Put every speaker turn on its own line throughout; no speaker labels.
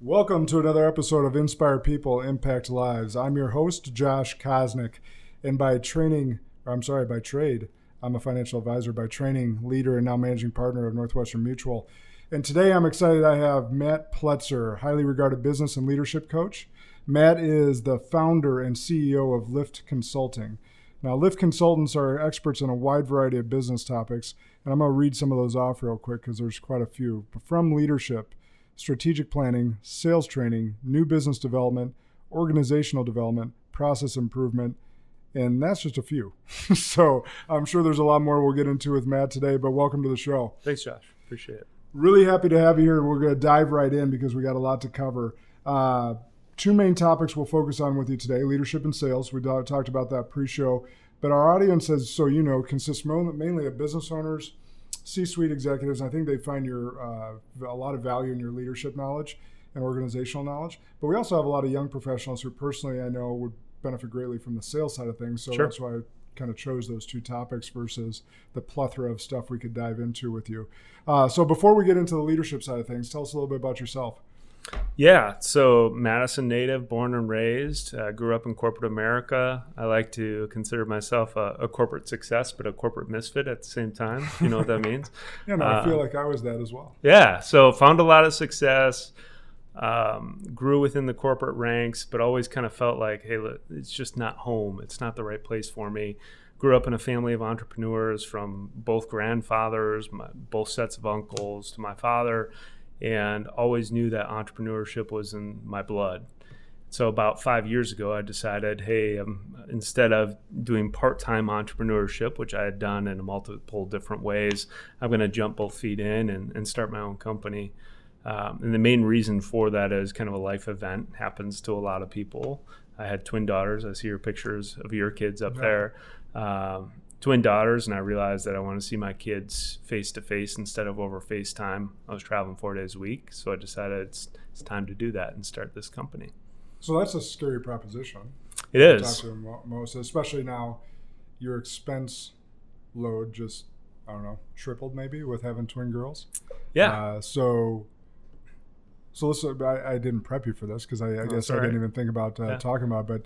Welcome to another episode of Inspire People, Impact Lives. I'm your host, Josh Kosnick, and by trade, I'm a financial advisor by training, leader, and now managing partner of Northwestern Mutual. And today I'm excited I have Matt Pletzer, highly regarded business and leadership coach. Matt is the founder and CEO of Lift Consulting. Now, Lift Consultants are experts in a wide variety of business topics, and I'm going to read some of those off real quick because there's quite a few. But from leadership, strategic planning, sales training, new business development, organizational development, process improvement, and that's just a few. So I'm sure there's a lot more we'll get into with Matt today, but welcome to the show.
Thanks, Josh. Appreciate it.
Really happy to have you here. We're going to dive right in because we got a lot to cover. Two main topics we'll focus on with you today, leadership and sales. We talked about that pre-show, but our audience, as so you know, consists mainly of business owners, C-suite executives. I think they find a lot of value in your leadership knowledge and organizational knowledge. But we also have a lot of young professionals who personally I know would benefit greatly from the sales side of things. So That's why I kind of chose those two topics versus the plethora of stuff we could dive into with you. So before we get into the leadership side of things, tell us a little bit about yourself.
Yeah, so Madison native, born and raised, grew up in corporate America. I like to consider myself a corporate success, but a corporate misfit at the same time. You know what that means?
Yeah, no, I feel like I was that as well.
Yeah, so found a lot of success, grew within the corporate ranks, but always kind of felt like, hey, look, it's just not home. It's not the right place for me. Grew up in a family of entrepreneurs from both grandfathers, both sets of uncles to my father, and always knew that entrepreneurship was in my blood. So about 5 years ago, I decided, hey, instead of doing part-time entrepreneurship, which I had done in multiple different ways, I'm going to jump both feet in and start my own company. And the main reason for that is kind of a life event. Happens to a lot of people. I had twin daughters. I see your pictures of your kids up there. Twin daughters, and I realized that I want to see my kids face to face instead of over FaceTime. I was traveling 4 days a week, so I decided it's time to do that and start this company.
So that's a scary proposition.
It is.
Talk to most, especially now, your expense load just, I don't know, tripled maybe with having twin girls.
Yeah.
So listen, I didn't prep you for this because I guess I didn't even think about talking about it, but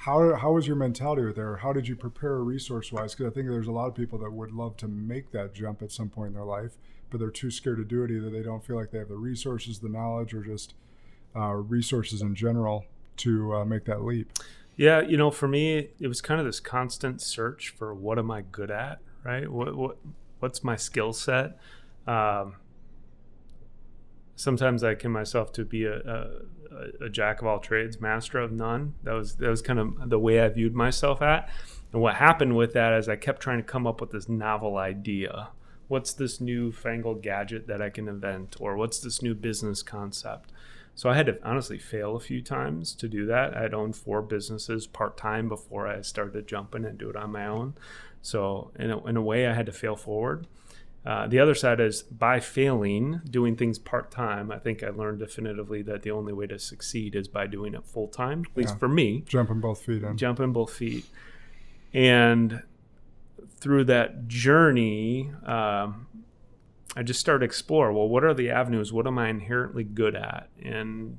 How was your mentality with there? How did you prepare resource-wise? Because I think there's a lot of people that would love to make that jump at some point in their life, but they're too scared to do it. Either they don't feel like they have the resources, the knowledge, or just resources in general to make that leap. Yeah,
for me, it was kind of this constant search for what am I good at, right? What's my skill set? Sometimes I akin myself to be a jack of all trades, master of none. That was kind of the way I viewed myself at. And what happened with that is I kept trying to come up with this novel idea. What's this new fangled gadget that I can invent? Or what's this new business concept? So I had to honestly fail a few times to do that. I had owned 4 businesses part-time before I started to jump in and do it on my own. So in a way, I had to fail forward. The other side is by failing, doing things part-time, I think I learned definitively that the only way to succeed is by doing it full-time, at least for me.
Jumping both feet.
And through that journey, I just started to explore, well, what are the avenues? What am I inherently good at? And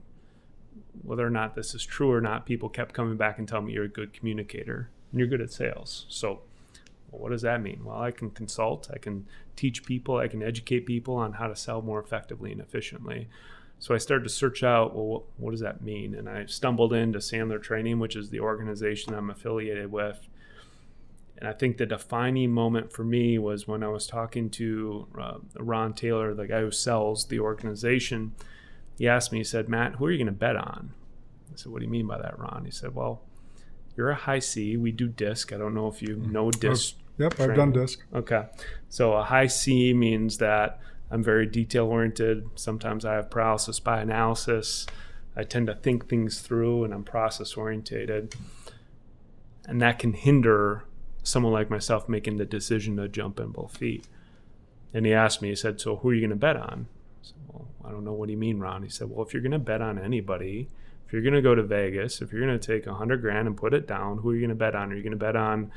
whether or not this is true or not, people kept coming back and telling me you're a good communicator and you're good at sales. So what does that mean? Well, I can consult, I can teach people, I can educate people on how to sell more effectively and efficiently. So I started to search out, well, what does that mean? And I stumbled into Sandler Training, which is the organization I'm affiliated with. And I think the defining moment for me was when I was talking to Ron Taylor, the guy who sells the organization. He asked me, he said, Matt, who are you going to bet on? I said, what do you mean by that, Ron? He said, well, you're a high C. We do DISC. I don't know if you know DISC.
Yep, training. I've done DISC.
Okay. So a high C means that I'm very detail-oriented. Sometimes I have paralysis by analysis. I tend to think things through, and I'm process-orientated. And that can hinder someone like myself making the decision to jump in both feet. And he asked me, he said, so who are you going to bet on? I said, well, I don't know. What do you mean, Ron? He said, well, if you're going to bet on anybody, if you're going to go to Vegas, if you're going to take $100,000 and put it down, who are you going to bet on? Are you going to bet on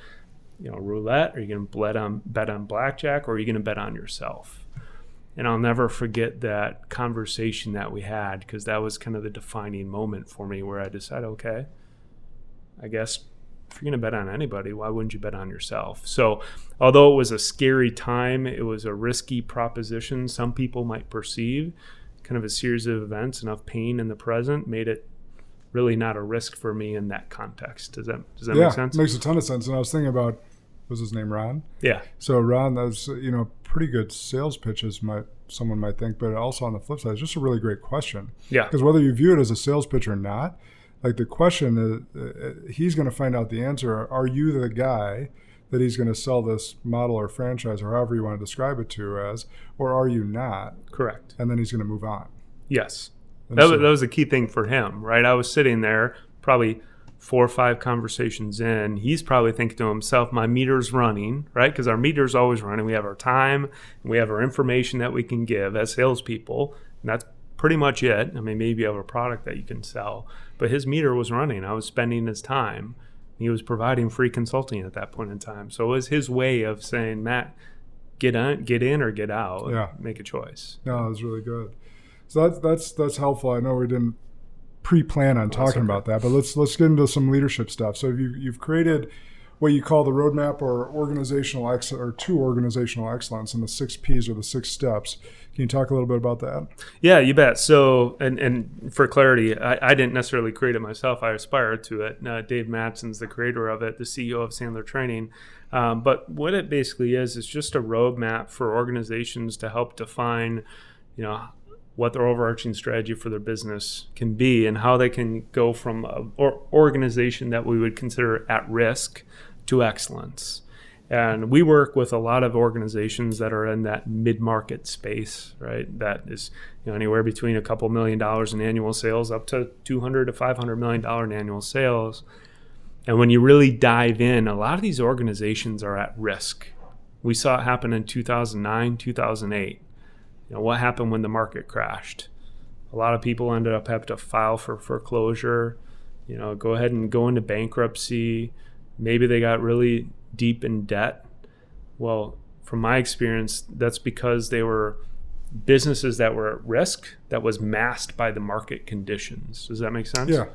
roulette? Are you going to bet on blackjack? Or are you going to bet on yourself? And I'll never forget that conversation that we had, because that was kind of the defining moment for me where I decided, okay, I guess if you're going to bet on anybody, why wouldn't you bet on yourself? So although it was a scary time, it was a risky proposition. Some people might perceive kind of a series of events, enough pain in the present made it really not a risk for me in that context. Does that make sense?
Yeah, makes a ton of sense. And I was thinking about, was his name Ron?
Yeah.
So Ron, that's, pretty good sales pitches, someone might think, but also on the flip side, it's just a really great question.
Yeah.
Because whether you view it as a sales pitch or not, like the question is, he's going to find out the answer. Are you the guy that he's going to sell this model or franchise or however you want to describe it to as, or are you not?
Correct.
And then he's going to move on.
Yes. That was a key thing for him, right? I was sitting there probably 4 or 5 conversations in. He's probably thinking to himself, my meter's running, right? Because our meter's always running. We have our time and we have our information that we can give as salespeople. And that's pretty much it. I mean, maybe you have a product that you can sell. But his meter was running. I was spending his time. He was providing free consulting at that point in time. So it was his way of saying, Matt, get in or get out.
Yeah.
Make a choice.
No, it was really good. So that's helpful. I know we didn't pre-plan on talking about that, but let's get into some leadership stuff. So you've created what you call the roadmap or two organizational excellence, and the 6 Ps or the 6 steps. Can you talk a little bit about that?
Yeah, you bet. So, and for clarity, I didn't necessarily create it myself. I aspired to it. Dave Mattson's the creator of it, the CEO of Sandler Training. But what it basically is just a roadmap for organizations to help define, what their overarching strategy for their business can be and how they can go from an organization that we would consider at risk to excellence. And we work with a lot of organizations that are in that mid-market space, right? That is anywhere between a couple $1 million in annual sales up to $200 to $500 million in annual sales. And when you really dive in, a lot of these organizations are at risk. We saw it happen in 2009, 2008. What happened when the market crashed? A lot of people ended up having to file for foreclosure, go ahead and go into bankruptcy. Maybe they got really deep in debt. Well, from my experience, that's because they were businesses that were at risk that was masked by the market conditions. Does that make sense?
Yeah.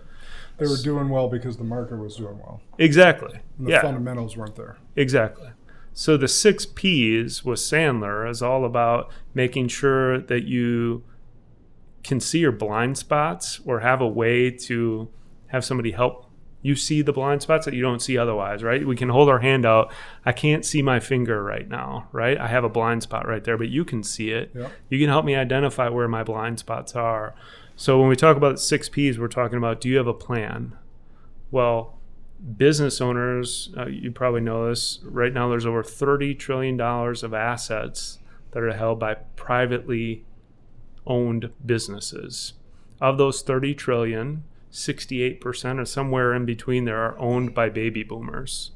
They were doing well because the market was doing well.
Exactly.
And the fundamentals weren't there.
Exactly. So the 6 Ps with Sandler is all about making sure that you can see your blind spots or have a way to have somebody help you see the blind spots that you don't see otherwise, right? We can hold our hand out. I can't see my finger right now, right? I have a blind spot right there, but you can see it. Yep. You can help me identify where my blind spots are. So when we talk about 6 Ps, we're talking about, do you have a plan? Well, business owners, you probably know this, right now there's over $30 trillion of assets that are held by privately owned businesses. Of those 30 trillion, 68% or somewhere in between there are owned by baby boomers.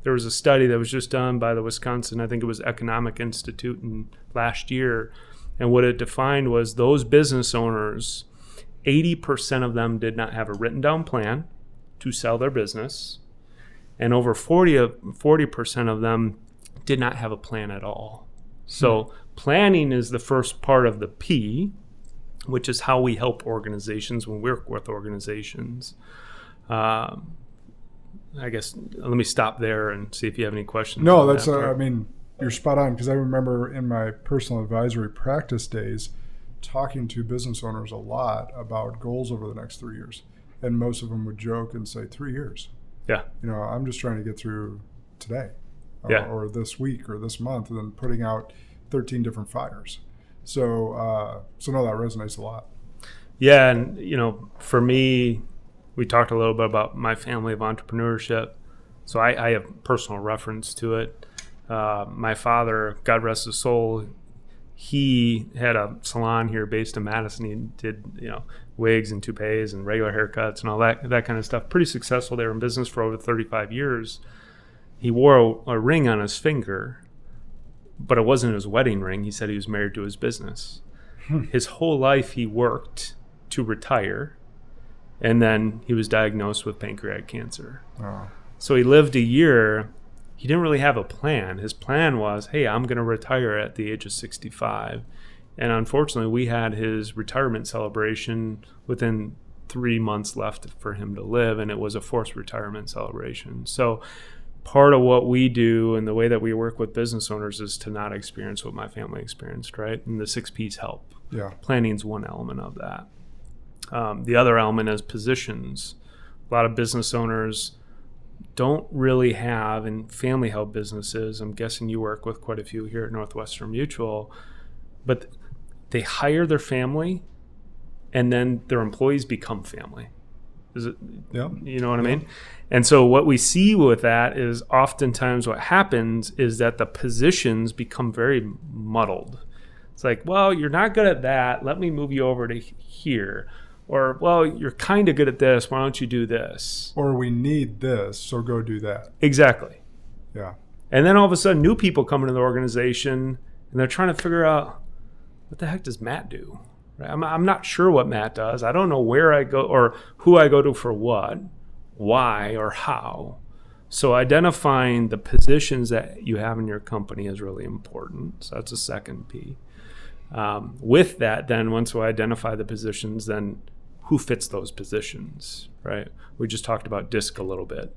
There was a study that was just done by the Wisconsin, I think it was Economic Institute last year, and what it defined was those business owners, 80% of them did not have a written down plan to sell their business, and over 40% of them did not have a plan at all. So planning is the first part of the P, which is how we help organizations when we work with organizations. I guess let me stop there and see if you have any questions.
No, that's you're spot on, because I remember in my personal advisory practice days talking to business owners a lot about goals over the next 3 years. And most of them would joke and say 3 years.
Yeah.
I'm just trying to get through today or this week or this month, and then putting out 13 different fires. So no, that resonates a lot.
Yeah. And, for me, we talked a little bit about my family of entrepreneurship. So I have personal reference to it. My father, God rest his soul, he had a salon here based in Madison. He did, wigs and toupees and regular haircuts and all that kind of stuff. Pretty successful. They were in business for over 35 years. He wore a ring on his finger, but it wasn't his wedding ring. He said he was married to his business. His whole life he worked to retire, and then he was diagnosed with pancreatic cancer.
Oh.
So he lived a year. He didn't really have a plan. His plan was, hey, I'm going to retire at the age of 65. And unfortunately, we had his retirement celebration within 3 months left for him to live, and it was a forced retirement celebration. So part of what we do and the way that we work with business owners is to not experience what my family experienced, right? And the 6 P's help.
Yeah.
Planning is one element of that. The other element is positions. A lot of business owners don't really have, and family-held businesses, I'm guessing you work with quite a few here at Northwestern Mutual, but they hire their family and then their employees become family. Is it?
Yeah.
You know what I mean? And so what we see with that is oftentimes what happens is that the positions become very muddled. It's like, well, you're not good at that. Let me move you over to here. Or, well, you're kind of good at this. Why don't you do this?
Or we need this, so go do that.
Exactly.
Yeah.
And then all of a sudden, new people come into the organization, and they're trying to figure out, what the heck does Matt do? Right? I'm not sure what Matt does. I don't know where I go or who I go to for what, why, or how. So identifying the positions that you have in your company is really important. So that's a second P. With that, then once we identify the positions, then who fits those positions, right? We just talked about DISC a little bit.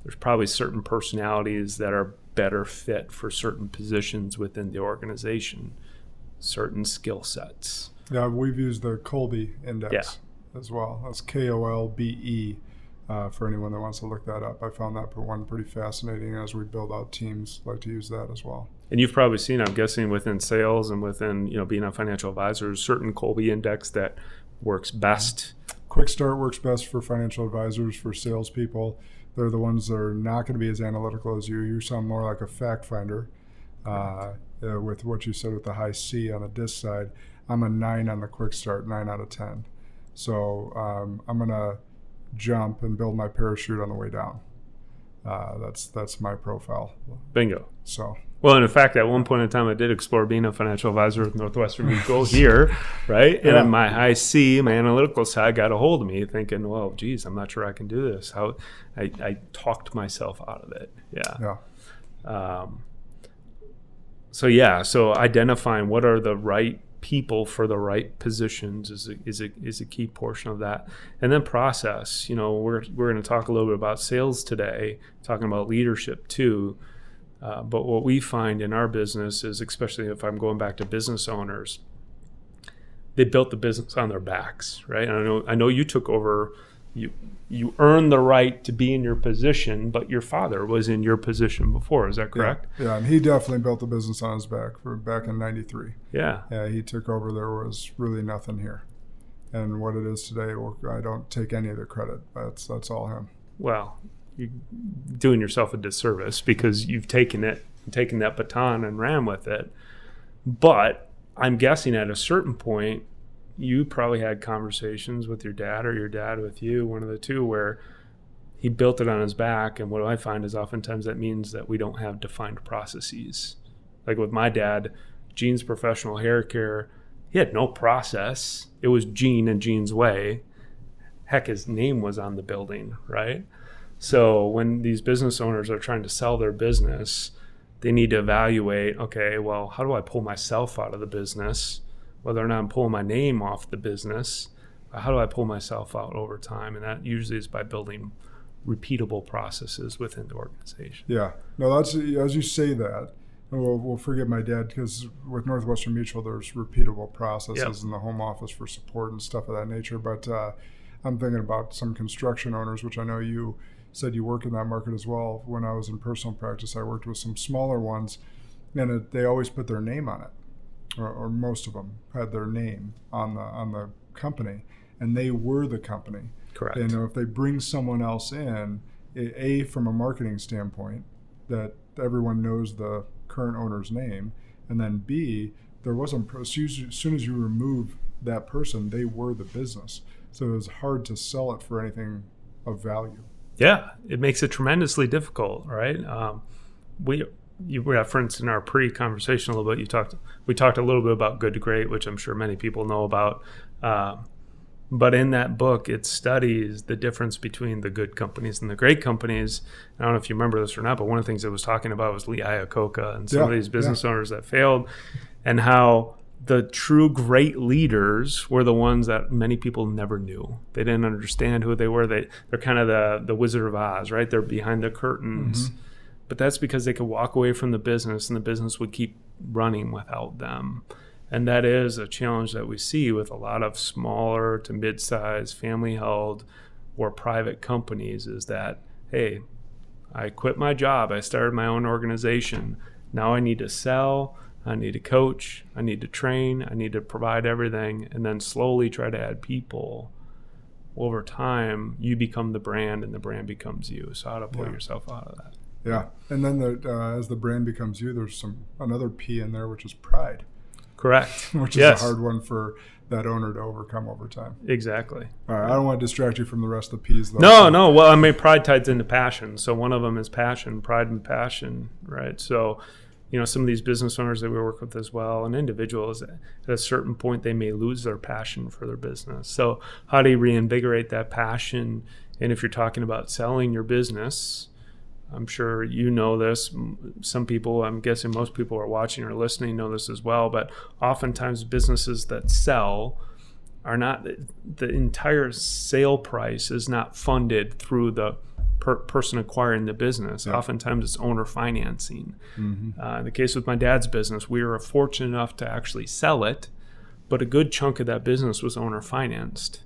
There's probably certain personalities that are better fit for certain positions within the organization, certain skill sets.
Yeah, we've used the Kolbe index as well. That's Kolbe, for anyone that wants to look that up. I found that one pretty fascinating. As we build out teams, like to use that as well.
And you've probably seen, I'm guessing, within sales and within being a financial advisor, certain Kolbe index that works best.
Quick Start works best for financial advisors, for salespeople. They're the ones that are not going to be as analytical as you. You sound more like a fact finder with what you said with the high C on the DISC side. I'm a 9 on the Quick Start, 9 out of 10. So I'm going to jump and build my parachute on the way down. That's my profile.
Bingo.
So.
Well, and in fact, at one point in time, I did explore being a financial advisor with Northwestern Mutual here, right? And then my high C, my analytical side, got a hold of me, thinking, "Well, geez, I'm not sure I can do this." How I talked myself out of it. Yeah. So identifying what are the right people for the right positions is a key portion of that. And then process. We're going to talk a little bit about sales today, talking about leadership too. But what we find in our business is, especially if I'm going back to business owners, they built the business on their backs, right? And I know you took over, you earned the right to be in your position, but your father was in your position before. Is that correct?
Yeah, and he definitely built the business on his back back in '93.
Yeah.
Yeah, he took over. There was really nothing here. And what it is today, I don't take any of the credit. That's all him.
Well, you're doing yourself a disservice because you've taken that baton and ran with it. But I'm guessing at a certain point, you probably had conversations with your dad or your dad with you, one of the two, where he built it on his back. And what I find is oftentimes that means that we don't have defined processes. Like with my dad, Gene's Professional Hair Care, he had no process. It was Gene and Gene's way. Heck, his name was on the building, right? So when these business owners are trying to sell their business, they need to evaluate, okay, well, how do I pull myself out of the business? Whether or not I'm pulling my name off the business, how do I pull myself out over time? And that usually is by building repeatable processes within the organization.
Yeah. No, that's, as you say that, we'll forget my dad, because with Northwestern Mutual, there's repeatable processes in the home office for support and stuff of that nature. But I'm thinking about some construction owners, which I know you said you work in that market as well. When I was in personal practice, I worked with some smaller ones, and they always put their name on it, or most of them had their name on the company, and they were the company.
Correct.
And if they bring someone else in, from a marketing standpoint, that everyone knows the current owner's name, and then B, there wasn't, as soon as you remove that person, they were the business. So it was hard to sell it for anything of value.
Yeah, it makes it tremendously difficult, right? You referenced in our pre-conversation a little bit, we talked a little bit about good to great, which I'm sure many people know about. But in that book, it studies the difference between the good companies and the great companies. I don't know if you remember this or not, but one of the things it was talking about was Lee Iacocca and some of these business owners that failed, and how the true great leaders were the ones that many people never knew. They didn't understand who they were. They're kind of the Wizard of Oz, right? They're behind the curtains. Mm-hmm. But that's because they could walk away from the business and the business would keep running without them. And that is a challenge that we see with a lot of smaller to mid-sized, family-held or private companies is that, hey, I quit my job. I started my own organization. Now I need to sell. I need to coach. I need to train. I need to provide everything. And then slowly try to add people. Over time, you become the brand and the brand becomes you. So how to pull yourself out of that.
Yeah. And then as the brand becomes you, there's another P in there, which is pride.
Correct.
Which is a hard one for that owner to overcome over time.
Exactly.
All right. I don't want to distract you from the rest of the P's, though.
No. Well, I mean, pride ties into passion. So one of them is passion, pride and passion, right? So, some of these business owners that we work with as well, and individuals, at a certain point, they may lose their passion for their business. So how do you reinvigorate that passion? And if you're talking about selling your business, I'm sure you know this. Some people, I'm guessing most people who are watching or listening know this as well, but oftentimes businesses that sell are not, the entire sale price is not funded through the person acquiring the business. Yeah. Oftentimes it's owner financing. Mm-hmm. In the case with my dad's business, we were fortunate enough to actually sell it, but a good chunk of that business was owner financed.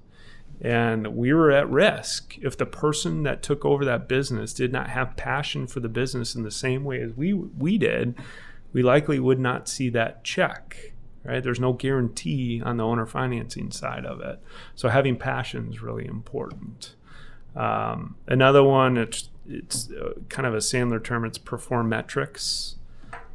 And we were at risk. If the person that took over that business did not have passion for the business in the same way as we did, we likely would not see that check, right? There's no guarantee on the owner financing side of it. So having passion is really important. Another one, it's kind of a Sandler term, it's perform metrics,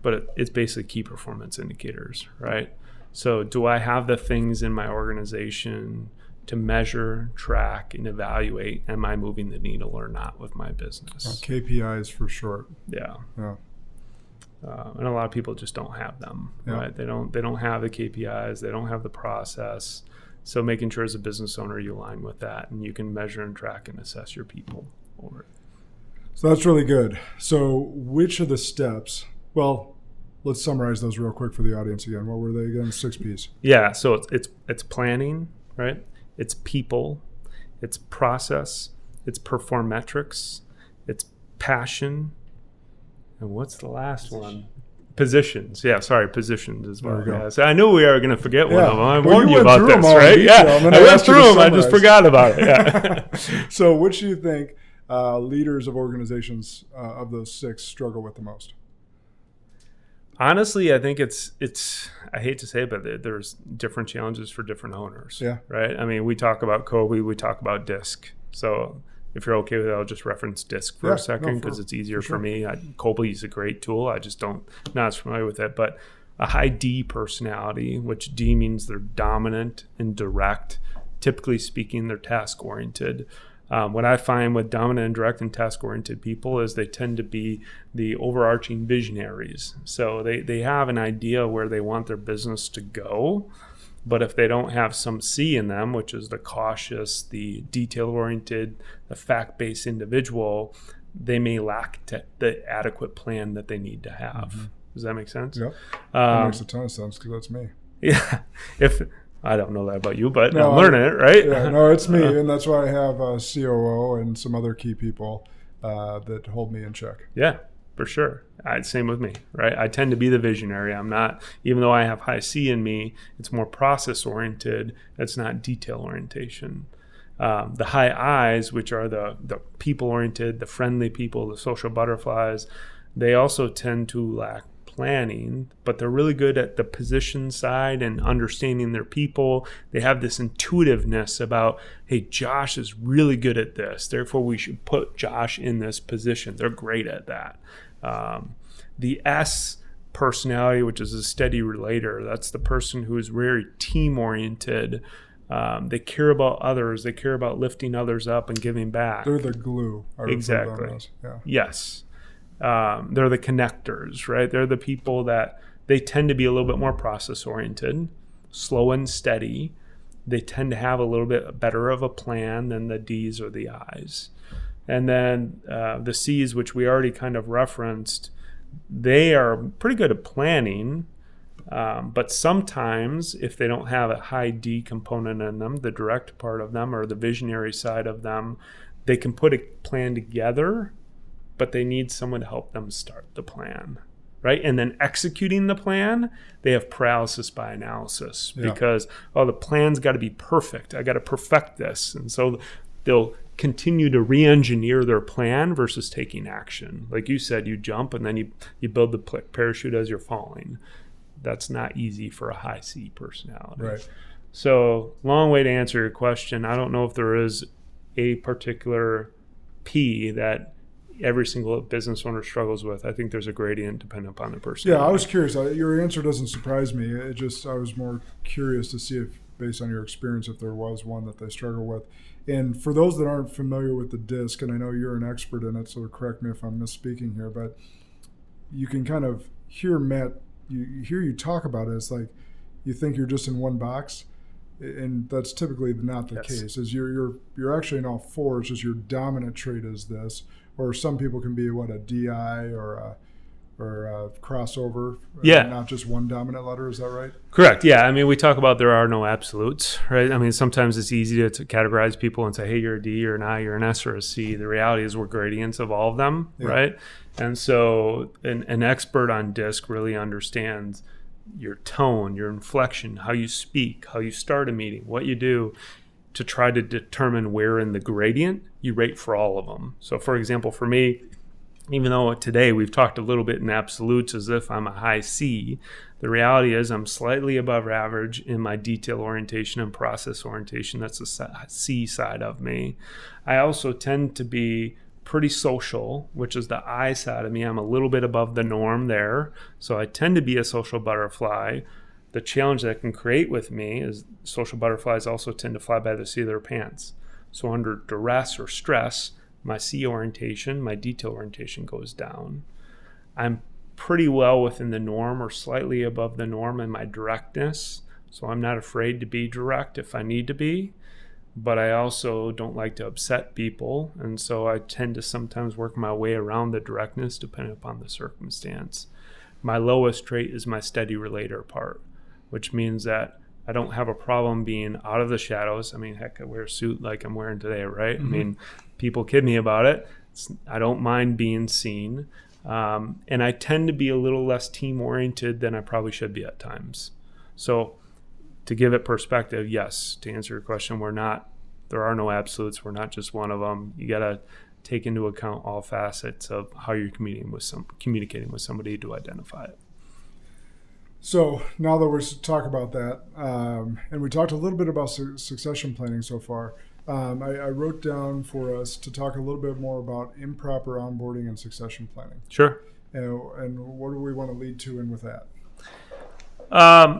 but it's basically key performance indicators, right? So do I have the things in my organization to measure, track, and evaluate, am I moving the needle or not with my business?
KPIs for short.
Yeah. And a lot of people just don't have them, right? They don't have the KPIs, they don't have the process. So making sure as a business owner you align with that and you can measure and track and assess your people over it.
So that's really good. So which of the steps, well, let's summarize those real quick for the audience again. What were they again? 6 P's.
Yeah, so it's planning, right? It's people, it's process, it's perform metrics, it's passion, and what's the last one? Positions. Yeah, sorry, positions as well. Yeah. So I knew we were going to forget one of them. I warned you about this, right? Yeah, I went through them. I just forgot about it. Yeah.
So which do you think leaders of organizations of those 6 struggle with the most?
Honestly, I think it's. I hate to say it, but there's different challenges for different owners.
Yeah.
Right. I mean, we talk about Kobe, we talk about DISC. So if you're okay with it, I'll just reference DISC for a second because it's easier for me. Kobe is a great tool. I just not as familiar with it. But a high D personality, which D means they're dominant and direct. Typically speaking, they're task oriented. What I find with dominant and direct and task-oriented people is they tend to be the overarching visionaries. So they have an idea where they want their business to go, but if they don't have some C in them, which is the cautious, the detail-oriented, the fact-based individual, they may lack the adequate plan that they need to have. Mm-hmm. Does that make sense?
Yep. That makes a ton of sense because that's me.
Yeah. I don't know that about you, but I'm learning it, right?
Yeah, no, it's me, and that's why I have a COO and some other key people that hold me in check.
Yeah, for sure. Same with me, right? I tend to be the visionary. I'm not, even though I have high C in me, it's more process-oriented. It's not detail orientation. The high I's, which are the people-oriented, the friendly people, the social butterflies, they also tend to lack planning, but they're really good at the position side and understanding their people. They have this intuitiveness about, hey, Josh is really good at this, therefore we should put Josh in this position. They're great at that. The S personality, which is a steady relator, that's the person who is very team-oriented. They care about others. They care about lifting others up and giving back.
They're the glue.
Exactly. Yes. They're the connectors, right? They're the people that they tend to be a little bit more process-oriented, slow and steady. They tend to have a little bit better of a plan than the D's or the I's. And then the C's, which we already kind of referenced, they are pretty good at planning, But sometimes if they don't have a high D component in them, the direct part of them or the visionary side of them, they can put a plan together, but they need someone to help them start the plan, right? And then executing the plan, they have paralysis by analysis because, the plan's got to be perfect. I got to perfect this. And so they'll continue to re-engineer their plan versus taking action. Like you said, you jump and then you build the parachute as you're falling. That's not easy for a high C personality.
Right.
So long way to answer your question. I don't know if there is a particular P that every single business owner struggles with. I think there's a gradient depending upon the person.
Yeah, I was curious. Your answer doesn't surprise me. I was more curious to see if, based on your experience, if there was one that they struggle with. And for those that aren't familiar with the DISC, and I know you're an expert in it, so correct me if I'm misspeaking here, but you can kind of hear Matt, you hear you talk about it. It's like you think you're just in one box, and that's typically not the case. Is you're actually in all four. It's just your dominant trait is this, or some people can be a DI or a crossover. Not just one dominant letter. Is that right?
Correct. Yeah. I mean, we talk about there are no absolutes, right? I mean, sometimes it's easy to categorize people and say, hey, you're a D, you're an I, you're an S, or a C. The reality is we're gradients of all of them, right? And so an expert on DISC really understands your tone, your inflection, how you speak, how you start a meeting, what you do to try to determine where in the gradient you rate for all of them. So, for example, for me, even though today we've talked a little bit in absolutes as if I'm a high C, the reality is I'm slightly above average in my detail orientation and process orientation. That's the C side of me. I also tend to be pretty social, which is the I side of me. I'm a little bit above the norm there. So I tend to be a social butterfly. The challenge that can create with me is social butterflies also tend to fly by the seat of their pants. So under duress or stress, my C orientation, my detail orientation goes down. I'm pretty well within the norm or slightly above the norm in my directness. So I'm not afraid to be direct if I need to be, but I also don't like to upset people. And so I tend to sometimes work my way around the directness depending upon the circumstance. My lowest trait is my steady relator part, which means that I don't have a problem being out of the shadows. I mean, heck, I wear a suit like I'm wearing today, right? Mm-hmm. I mean, people kid me about it. I don't mind being seen. And I tend to be a little less team-oriented than I probably should be at times. So to give it perspective, yes, to answer your question, there are no absolutes. We're not just one of them. You got to take into account all facets of how you're communicating with somebody to identify it.
So now that we're talking about that, and we talked a little bit about succession planning so far, I wrote down for us to talk a little bit more about improper onboarding and succession planning.
Sure.
And what do we want to lead to in with that?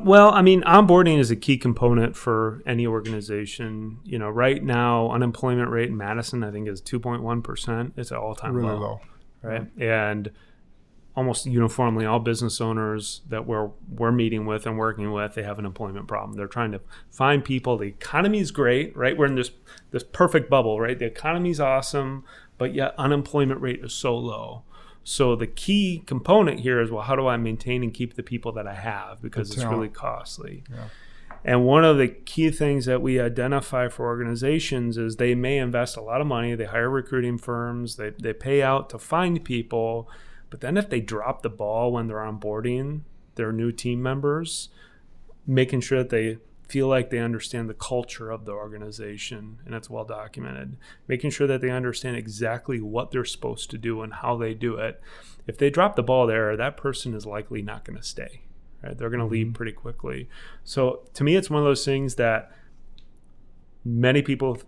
Well, I mean, onboarding is a key component for any organization. You know, right now, unemployment rate in Madison, I think, is 2.1%. It's an all-time
really low.
Right? Yeah. And almost uniformly, all business owners that we're meeting with and working with, they have an employment problem. They're trying to find people. The economy is great, right? We're in this perfect bubble, right? The economy is awesome, but yet unemployment rate is so low. So the key component here is, well, how do I maintain and keep the people that I have? Because it's really costly. Yeah. And one of the key things that we identify for organizations is they may invest a lot of money. They hire recruiting firms. They pay out to find people. But then if they drop the ball when they're onboarding their new team members, making sure that they feel like they understand the culture of the organization, and it's well documented, making sure that they understand exactly what they're supposed to do and how they do it. If they drop the ball there, that person is likely not going to stay. Right? They're going to leave pretty quickly. So to me, it's one of those things that many people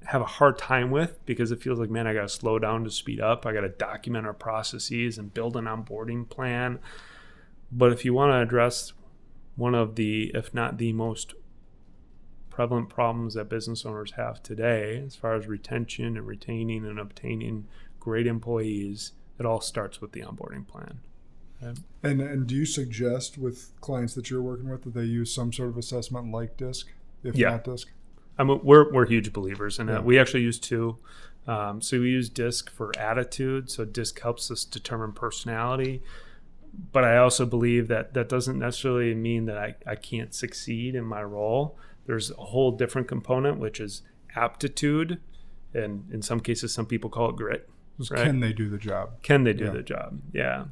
have a hard time with because it feels like, man, I got to slow down to speed up. I got to document our processes and build an onboarding plan. But if you want to address one of the, if not the most prevalent problems that business owners have today, as far as retention and retaining and obtaining great employees, it all starts with the onboarding plan. Okay? And
do you suggest with clients that you're working with that they use some sort of assessment like DISC, if not DISC?
I mean, we're huge believers in it. We actually use two. So we use DISC for attitude. So DISC helps us determine personality. But I also believe that doesn't necessarily mean that I can't succeed in my role. There's a whole different component, which is aptitude. And in some cases, some people call it grit. Right?
Can they do the job?
Can they do the job? Yeah.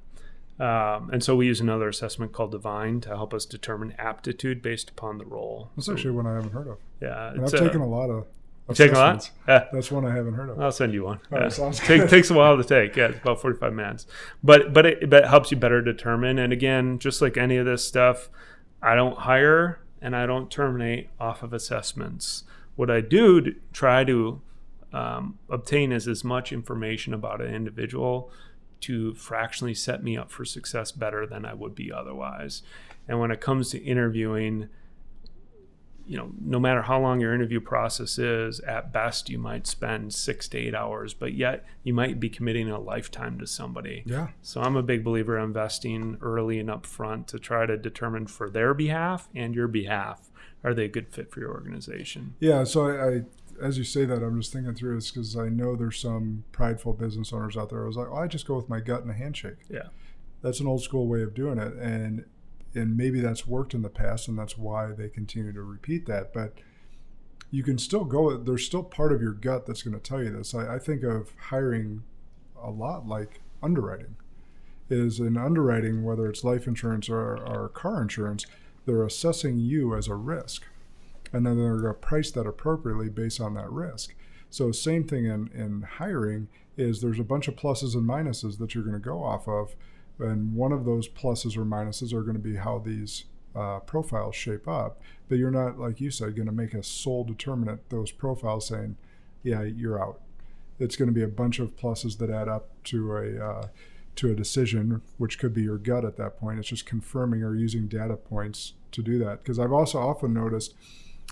And so we use another assessment called Divine to help us determine aptitude based upon the role.
That's actually one I haven't heard of.
Yeah.
And I've taken a lot of
taken a lot? Yeah.
That's one I haven't heard of.
I'll send you one.
Right, sounds
good. Takes a while to take. Yeah, it's about 45 minutes. But it helps you better determine. And again, just like any of this stuff, I don't hire and I don't terminate off of assessments. What I do try to obtain is as much information about an individual to fractionally set me up for success better than I would be otherwise. And when it comes to interviewing, no matter how long your interview process is, at best you might spend 6 to 8 hours, but yet you might be committing a lifetime to somebody.
Yeah.
So I'm a big believer in investing early and upfront to try to determine for their behalf and your behalf, are they a good fit for your organization?
Yeah. So I as you say that, I'm just thinking through this because I know there's some prideful business owners out there. I was like, I just go with my gut and a handshake.
Yeah.
That's an old school way of doing it. And maybe that's worked in the past and that's why they continue to repeat that. But you can still go, there's still part of your gut that's going to tell you this. I think of hiring a lot like underwriting. Is in underwriting, whether it's life insurance or car insurance, they're assessing you as a risk. And then they're going to price that appropriately based on that risk. So same thing in hiring is there's a bunch of pluses and minuses that you're going to go off of. And one of those pluses or minuses are going to be how these profiles shape up. But you're not, like you said, going to make a sole determinant, those profiles saying, yeah, you're out. It's going to be a bunch of pluses that add up to a decision, which could be your gut at that point. It's just confirming or using data points to do that. Because I've also often noticed,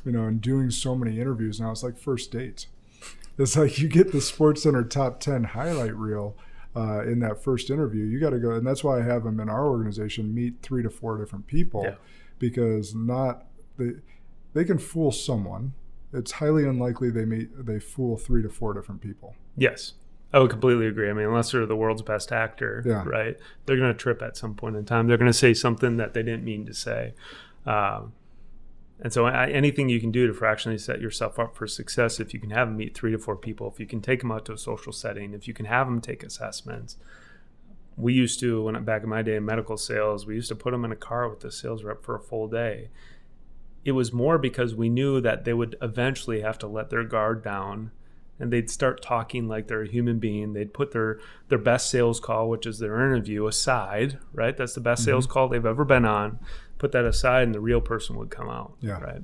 in doing so many interviews now, it's like first dates. It's like you get the SportsCenter top 10 highlight reel in that first interview. You got to go, and that's why I have them in our organization meet 3 to 4 different people, because they can fool someone. It's highly unlikely they fool 3 to 4 different people.
Yes. I would completely agree. I mean, unless they're the world's best actor, right? They're going to trip at some point in time. They're going to say something that they didn't mean to say. And so anything you can do to fractionally set yourself up for success, if you can have them meet 3 to 4 people, if you can take them out to a social setting, if you can have them take assessments. We used to, back in my day in medical sales, we used to put them in a car with the sales rep for a full day. It was more because we knew that they would eventually have to let their guard down and they'd start talking like they're a human being. They'd put their best sales call, which is their interview, aside, right? That's the best sales call they've ever been on. Put that aside and the real person would come out, right?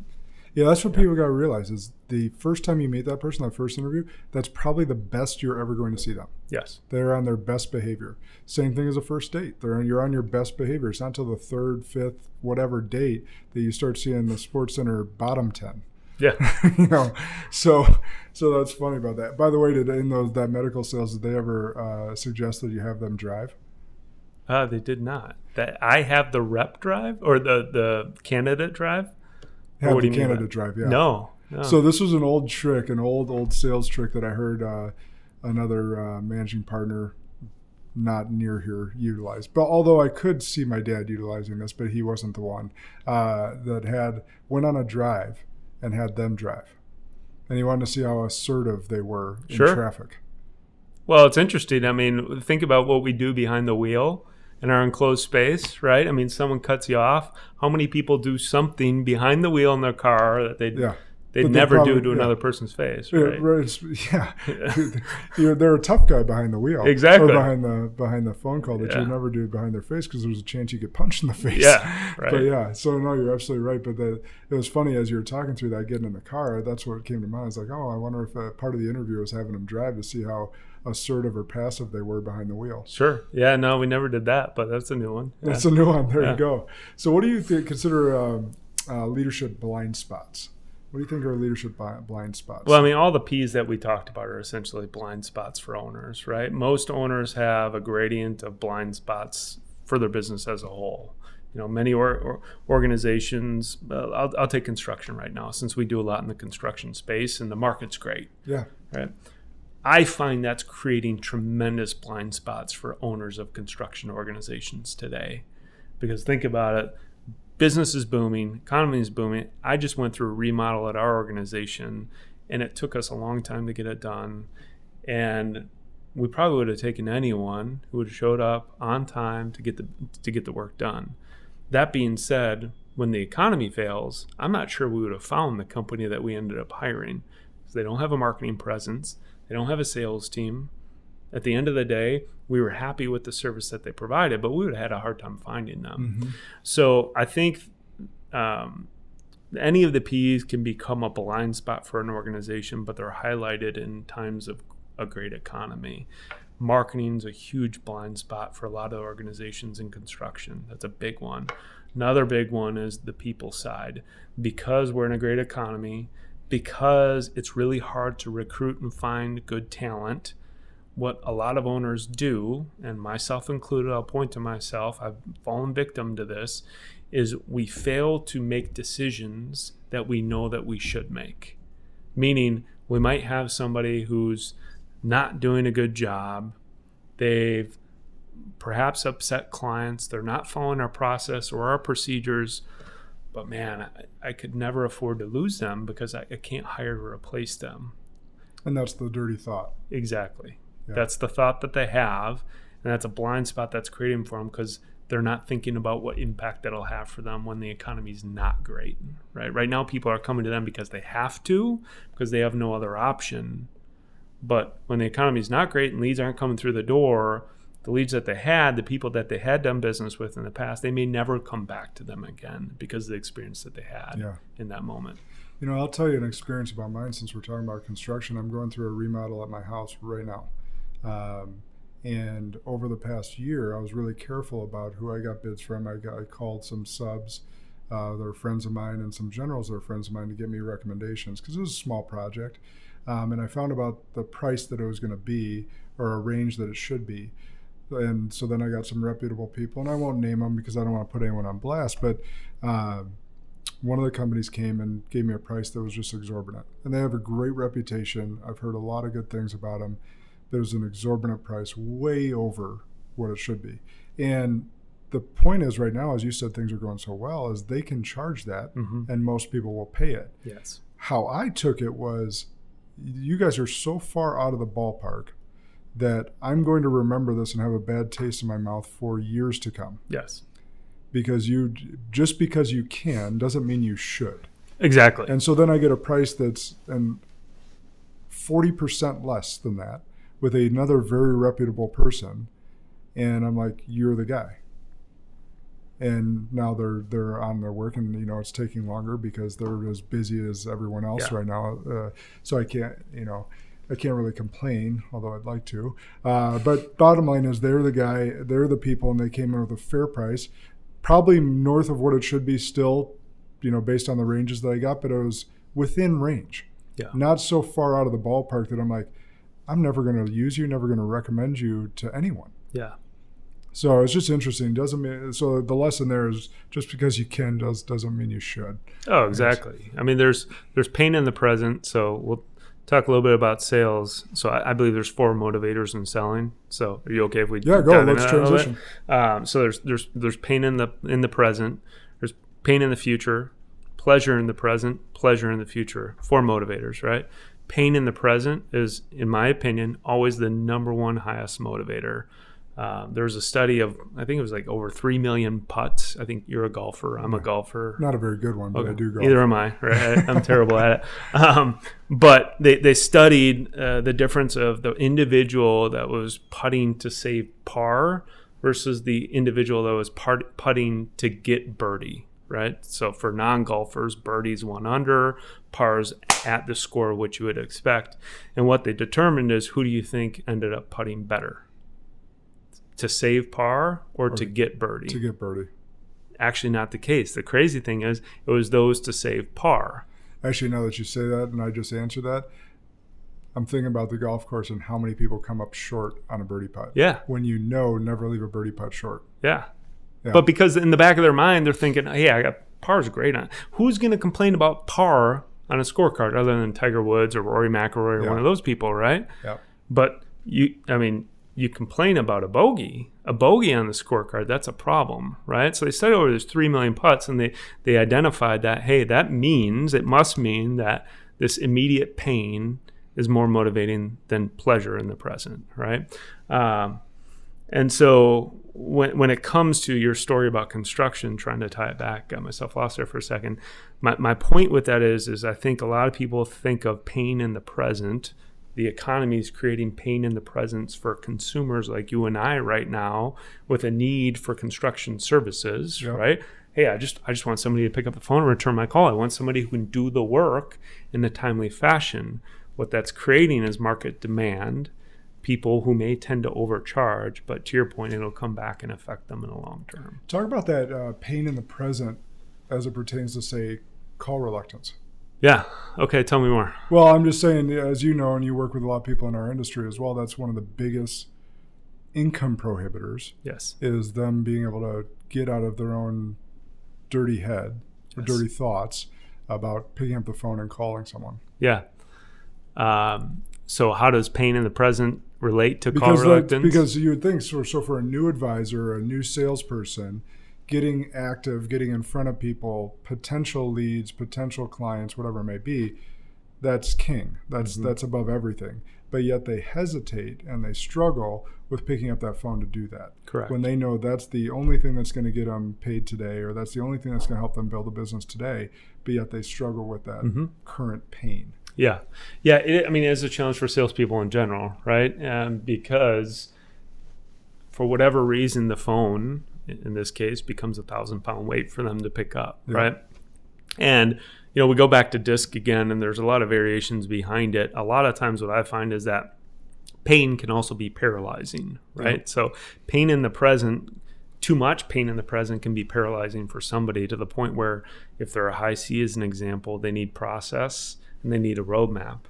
Yeah, that's what people got to realize is the first time you meet that person, that first interview, that's probably the best you're ever going to see them.
Yes.
They're on their best behavior. Same thing as a first date. You're on your best behavior. It's not until the 3rd, 5th, whatever date that you start seeing the SportsCenter bottom 10.
Yeah.
So that's funny about that. By the way, that medical sales, did they ever suggest that you have them drive?
They did not. That I have the rep drive or the candidate drive?
Have the candidate drive, yeah.
No.
So this was an old trick, an old sales trick that I heard another managing partner not near here utilize. But although I could see my dad utilizing this, but he wasn't the one that went on a drive and had them drive. And he wanted to see how assertive they were in traffic.
Well, it's interesting. I mean, think about what we do behind the wheel in our enclosed space, right? I mean, someone cuts you off. How many people do something behind the wheel in their car that they'd never do to another person's face, right?
They're a tough guy behind the wheel.
Exactly.
Or behind the phone call that you'd never do behind their face because there's a chance you get punched in the face.
Yeah, right.
But so no, you're absolutely right. But it was funny as you were talking through that, getting in the car, that's what came to mind. I was like, I wonder if part of the interview was having them drive to see how assertive or passive they were behind the wheel.
Sure. Yeah, no, we never did that, but that's a new one. Yeah.
That's a new one. There you go. So what do you consider leadership blind spots? What do you think are leadership blind spots?
Well, I mean, all the P's that we talked about are essentially blind spots for owners, right? Most owners have a gradient of blind spots for their business as a whole. Many organizations, I'll take construction right now since we do a lot in the construction space and the market's great.
Yeah.
Right. I find that's creating tremendous blind spots for owners of construction organizations today. Because think about it, business is booming, economy is booming. I just went through a remodel at our organization, and it took us a long time to get it done. And we probably would have taken anyone who would have showed up on time to get the work done. That being said, when the economy fails, I'm not sure we would have found the company that we ended up hiring. They don't have a marketing presence. They don't have a sales team. At the end of the day, we were happy with the service that they provided, but we would have had a hard time finding them. Mm-hmm. So I think any of the P's can become a blind spot for an organization, but they're highlighted in times of a great economy. Marketing is a huge blind spot for a lot of organizations in construction. That's a big one. Another big one is the people side. Because we're in a great economy, because it's really hard to recruit and find good talent, what a lot of owners do, and myself included, I'll point to myself, I've fallen victim to this, is we fail to make decisions that we know that we should make. Meaning, we might have somebody who's not doing a good job. They've perhaps upset clients. They're not following our process or our procedures. But man, I could never afford to lose them because I can't hire to replace them.
And that's the dirty thought.
Exactly.
Yeah.
That's the thought that they have. And that's a blind spot that's creating for them because they're not thinking about what impact that'll have for them when the economy's not great. Right now, people are coming to them because they have to, because they have no other option. But when the economy's not great and leads aren't coming through the door, the leads that they had, the people that they had done business with in the past, they may never come back to them again because of the experience that they had in that moment.
You know, I'll tell you an experience about mine since we're talking about construction. I'm going through a remodel at my house right now. And over the past year, I was really careful about who I got bids from. I called some subs that are friends of mine and some generals that are friends of mine to give me recommendations because it was a small project. And I found about the price that it was going to be or a range that it should be. And so then I got some reputable people, and I won't name them because I don't want to put anyone on blast, but one of the companies came and gave me a price that was just exorbitant. And they have a great reputation. I've heard a lot of good things about them. There's an exorbitant price way over what it should be. And the point is right now, as you said, things are going so well, is they can charge that, and most people will pay it.
Yes. How
I took it was, you guys are so far out of the ballpark that I'm going to remember this and have a bad taste in my mouth for years to come.
Yes.
Because just because you can doesn't mean you should.
Exactly.
And so then I get a price that's 40% less than that with another very reputable person, and I'm like, you're the guy. And now they're on their work, and it's taking longer because they're as busy as everyone else right now. So I can't really complain, although I'd like to. But bottom line is they're the guy, they're the people, and they came in with a fair price, probably north of what it should be still, based on the ranges that I got, but it was within range.
Yeah.
Not so far out of the ballpark that I'm like, I'm never going to use you, never going to recommend you to anyone.
Yeah.
So it's just interesting. Doesn't mean, so the lesson there is just because you can doesn't mean you should.
Oh, exactly. I mean, there's pain in the present. So we'll talk a little bit about sales. So I believe there's 4 motivators in selling. So are you okay if we
go? Let's transition.
So there's pain in the present. There's pain in the future, pleasure in the present, pleasure in the future. 4 motivators, right? Pain in the present is, in my opinion, always the number one highest motivator. There's a study of, I think it was like over 3 million putts. I think you're a golfer. I'm a golfer.
Not a very good one, but okay. I do golf.
Either am I, right? I'm terrible at it. But they studied the difference of the individual that was putting to save par versus the individual that was putting to get birdie, right? So for non-golfers, birdie's 1 under, par's at the score which you would expect. And what they determined is, who do you think ended up putting better? To save par or to get birdie?
To get birdie.
Actually not the case. The crazy thing is, it was those to save par.
Actually, now that you say that and I just answered that, I'm thinking about the golf course and how many people come up short on a birdie putt.
Yeah.
When never leave a birdie putt short.
Yeah. But because in the back of their mind, they're thinking, hey, I got par's great on it. Who's going to complain about par on a scorecard other than Tiger Woods or Rory McIlroy or one of those people, right?
Yeah.
But you complain about a bogey on the scorecard, that's a problem, right? So they studied over there's 3 million putts, and they identified that, hey, it must mean that this immediate pain is more motivating than pleasure in the present, right? And so when it comes to your story about construction, trying to tie it back, got myself lost there for a second. My point with that is I think a lot of people think of pain in the present. The economy is creating pain in the present for consumers like you and I right now with a need for construction services, right? Hey, I just want somebody to pick up the phone and return my call. I want somebody who can do the work in a timely fashion. What that's creating is market demand, people who may tend to overcharge, but to your point, it'll come back and affect them in the long term.
Talk about that pain in the present as it pertains to, say, call reluctance.
Yeah. Okay. Tell me more.
Well, I'm just saying, as you know, and you work with a lot of people in our industry as well, that's one of the biggest income prohibitors.
Yes.
Is them being able to get out of their own dirty head or dirty thoughts about picking up the phone and calling someone.
Yeah. So how does pain in the present relate to call reluctance?
Because you would think, so for a new advisor, a new salesperson, getting active, getting in front of people, potential leads, potential clients, whatever it may be, that's king. That's above everything. But yet they hesitate and they struggle with picking up that phone to do that.
Correct.
When they know that's the only thing that's going to get them paid today, or that's the only thing that's going to help them build a business today, but yet they struggle with that current pain.
Yeah. Yeah. It's a challenge for salespeople in general, right? Because for whatever reason, the phone, in this case, becomes 1,000-pound weight for them to pick up, right? And, we go back to DISC again, and there's a lot of variations behind it. A lot of times what I find is that pain can also be paralyzing, right? Yeah. So pain in the present, too much pain in the present can be paralyzing for somebody to the point where if they're a high C, as an example, they need process and they need a roadmap.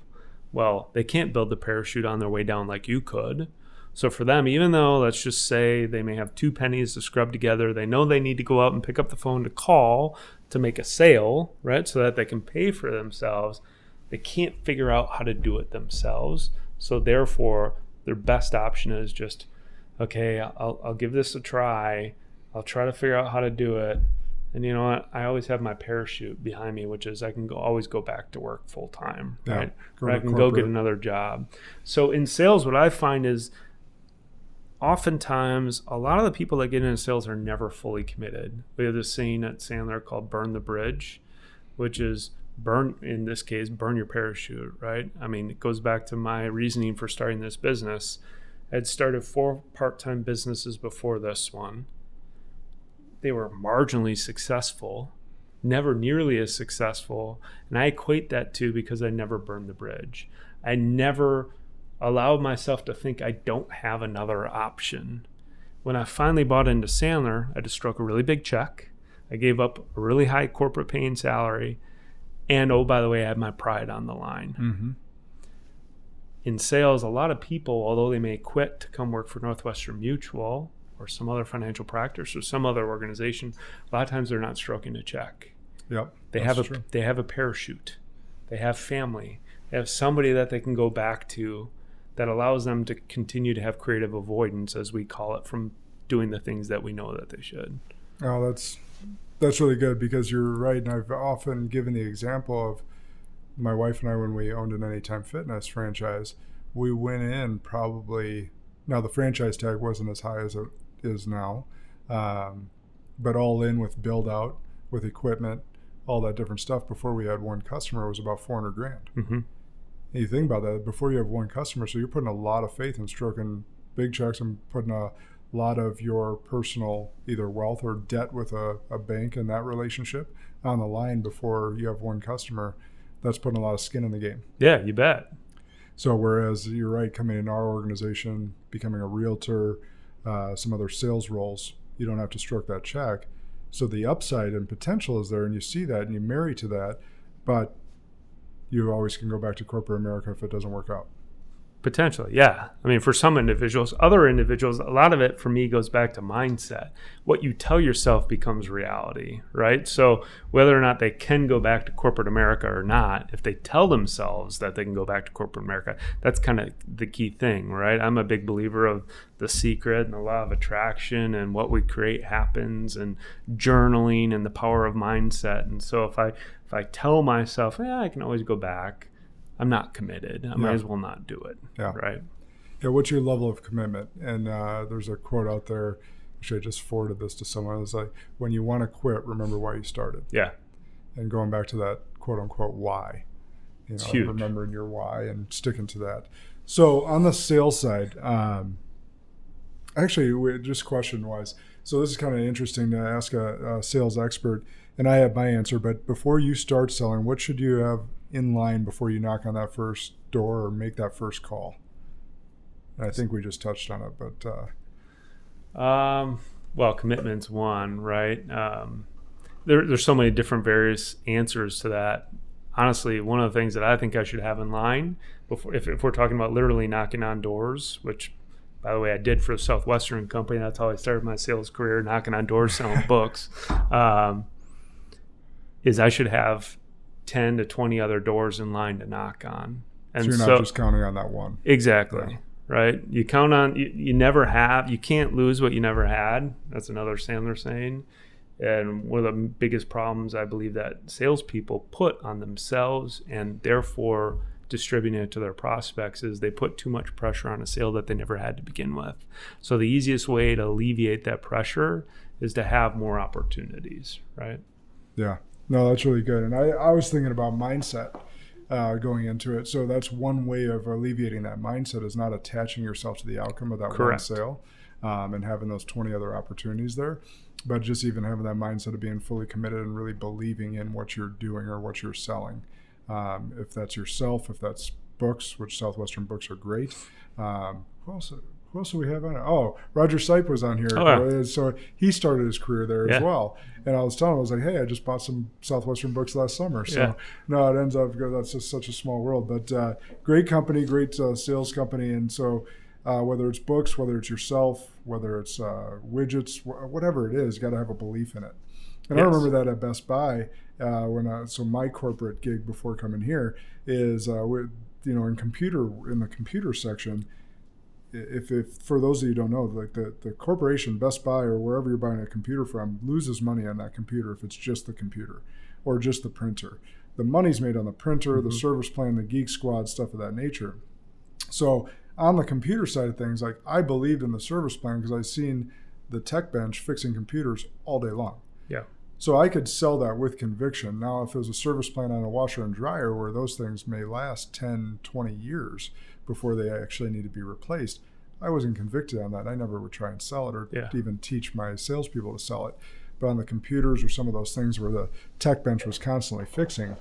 Well, they can't build the parachute on their way down like you could. So for them, even though, let's just say they may have 2 pennies to scrub together, they know they need to go out and pick up the phone to call to make a sale, right? So that they can pay for themselves. They can't figure out how to do it themselves. So therefore, their best option is just, okay, I'll give this a try. I'll try to figure out how to do it. And you know what? I always have my parachute behind me, which is I can always go back to work full time, right? Or I can go get another job. So in sales, what I find is oftentimes a lot of the people that get into sales are never fully committed. We have this saying at Sandler called burn the bridge, which is burn your parachute, right? It goes back to my reasoning for starting this business. I'd started 4 part-time businesses before this one. They were marginally successful, never nearly as successful. And I equate that to because I never burned the bridge. I never allowed myself to think I don't have another option. When I finally bought into Sandler, I just struck a really big check. I gave up a really high corporate paying salary. And oh, by the way, I had my pride on the line. Mm-hmm. In sales, a lot of people, although they may quit to come work for Northwestern Mutual or some other financial practice or some other organization, a lot of times they're not stroking a check.
Yep,
they have a parachute. They have family. They have somebody that they can go back to that allows them to continue to have creative avoidance, as we call it, from doing the things that we know that they should.
Oh, that's really good, because you're right. And I've often given the example of my wife and I, when we owned an Anytime Fitness franchise, we went in now the franchise tag wasn't as high as it is now, but all in with build out, with equipment, all that different stuff. Before we had one customer, it was about $400,000. Mm-hmm. And you think about that, before you have one customer, so you're putting a lot of faith in stroking big checks and putting a lot of your personal either wealth or debt with a bank and that relationship on the line before you have one customer. That's putting a lot of skin in the game.
Yeah, you bet.
So whereas you're right, coming in our organization, becoming a realtor, some other sales roles, you don't have to stroke that check. So the upside and potential is there, and you see that and you marry to that, but you always can go back to corporate America if it doesn't work out.
Potentially, yeah. I mean, for some individuals, other individuals, a lot of it for me goes back to mindset. What you tell yourself becomes reality, right? So whether or not they can go back to corporate America or not, if they tell themselves that they can go back to corporate America, that's kind of the key thing, right? I'm a big believer of The Secret and the law of attraction and what we create happens and journaling and the power of mindset. And so if I tell myself, I can always go back, I'm not committed. I might as well not do it.
Yeah.
Right.
Yeah. What's your level of commitment? And there's a quote out there. Actually, I just forwarded this to someone. It's like, when you want to quit, remember why you started.
Yeah.
And going back to that quote unquote why.
It's huge.
Remembering your why and sticking to that. So on the sales side, actually, just question-wise, so this is kind of interesting to ask a sales expert, and I have my answer, but before you start selling, what should you have in line before you knock on that first door or make that first call? And I think we just touched on it, but
well, commitment's one, right? There's so many different various answers to that. Honestly, one of the things that I think I should have in line before, if we're talking about literally knocking on doors, which, by the way, I did for the Southwestern company. That's how I started my sales career, knocking on doors, selling books. Is I should have 10 to 20 other doors in line to knock on. And
so you're not just counting on that one.
Exactly.
Yeah.
Right. You count on, you never have, you can't lose what you never had. That's another Sandler saying. And one of the biggest problems I believe that salespeople put on themselves and therefore distributing it to their prospects is they put too much pressure on a sale that they never had to begin with. So the easiest way to alleviate that pressure is to have more opportunities, right?
Yeah. No, that's really good. And I was thinking about mindset going into it. So that's one way of alleviating that mindset, is not attaching yourself to the outcome of that
Correct.
one sale and having those 20 other opportunities there. But just even having that mindset of being fully committed and really believing in what you're doing or what you're selling. If that's yourself, if that's books, which Southwestern books are great. Who else do we have on it? Oh, Roger Sipe was on here.
Oh, yeah.
So he started his career there as
Yeah.
well. And I was telling him, I was like, hey, I just bought some Southwestern books last summer. So
Yeah.
no, it ends up, that's just such a small world. But great company, great sales company. And so whether it's books, whether it's yourself, whether it's widgets, whatever it is, you got to have a belief in it. And
Yes.
I remember that at Best Buy so my corporate gig before coming here is in the computer section. If for those of you who don't know, like the corporation, Best Buy or wherever you're buying a computer from, loses money on that computer if it's just the computer or just the printer. The money's made on the printer, the service plan, the Geek Squad, stuff of that nature. So on the computer side of things, like, I believed in the service plan because I've seen the tech bench fixing computers all day long.
Yeah.
So I could sell that with conviction. Now, if there's a service plan on a washer and dryer where those things may last 10, 20 years before they actually need to be replaced, I wasn't convicted on that. I never would try and sell it or even teach my salespeople to sell it. But on the computers or some of those things where the tech bench was constantly fixing,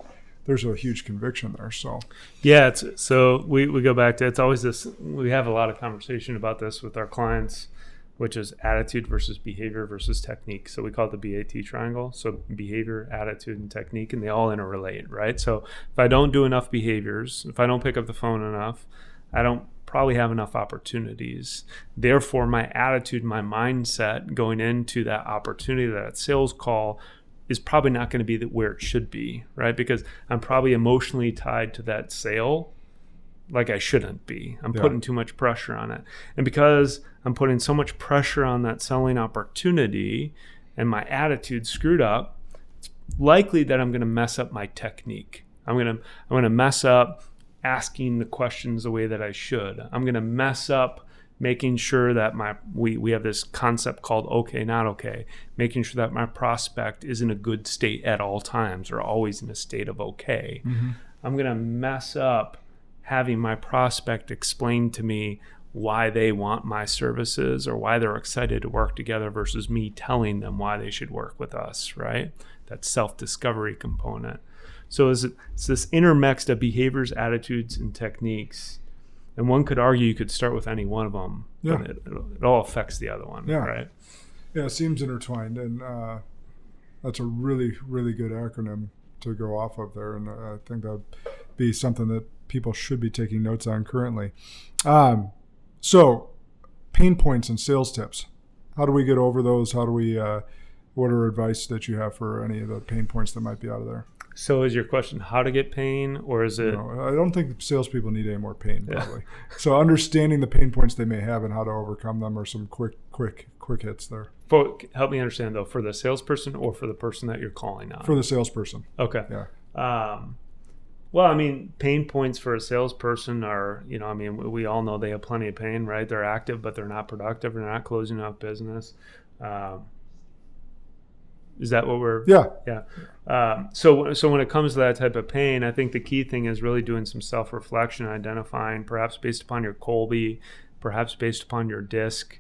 there's a huge conviction there. So
yeah, so we go back to, it's always this, we have a lot of conversation about this with our clients, which is attitude versus behavior versus technique. So we call it the B8e Triangle. So behavior, attitude, and technique, and they all interrelate, right? So if I don't do enough behaviors, if I don't pick up the phone enough, I don't probably have enough opportunities. Therefore, my attitude, my mindset going into that opportunity, that sales call, is probably not going to be where it should be, right? Because I'm probably emotionally tied to that sale like I shouldn't be. I'm putting too much pressure on it. And because I'm putting so much pressure on that selling opportunity and my attitude screwed up, it's likely that I'm going to mess up my technique. I'm going to mess up asking the questions the way that I should. I'm going to mess up making sure that we have this concept called okay, not okay, making sure that my prospect is in a good state at all times or always in a state of okay. Mm-hmm. I'm going to mess up having my prospect explain to me why they want my services or why they're excited to work together versus me telling them why they should work with us, right? That self-discovery component. So it's this intermix of behaviors, attitudes, and techniques. And one could argue you could start with any one of them, but it all affects the other one, right?
Yeah, it seems intertwined. And that's a really, really good acronym to go off of there. And I think that'd be something that people should be taking notes on currently. So pain points and sales tips. How do we get over those? How do we, what are advice that you have for any of the pain points that might be out of there?
So is your question how to get pain, or is it?
No, I don't think salespeople need any more pain, probably. So understanding the pain points they may have and how to overcome them are some quick hits there.
Help me understand, though, for the salesperson or for the person that you're calling on?
For the salesperson.
Okay.
Yeah.
Well, I mean, pain points for a salesperson are, we all know they have plenty of pain, right? They're active, but they're not productive. They're not closing enough business. Is that what we're?
Yeah.
Yeah. So when it comes to that type of pain, I think the key thing is really doing some self-reflection, identifying, perhaps based upon your Colby, perhaps based upon your DISC,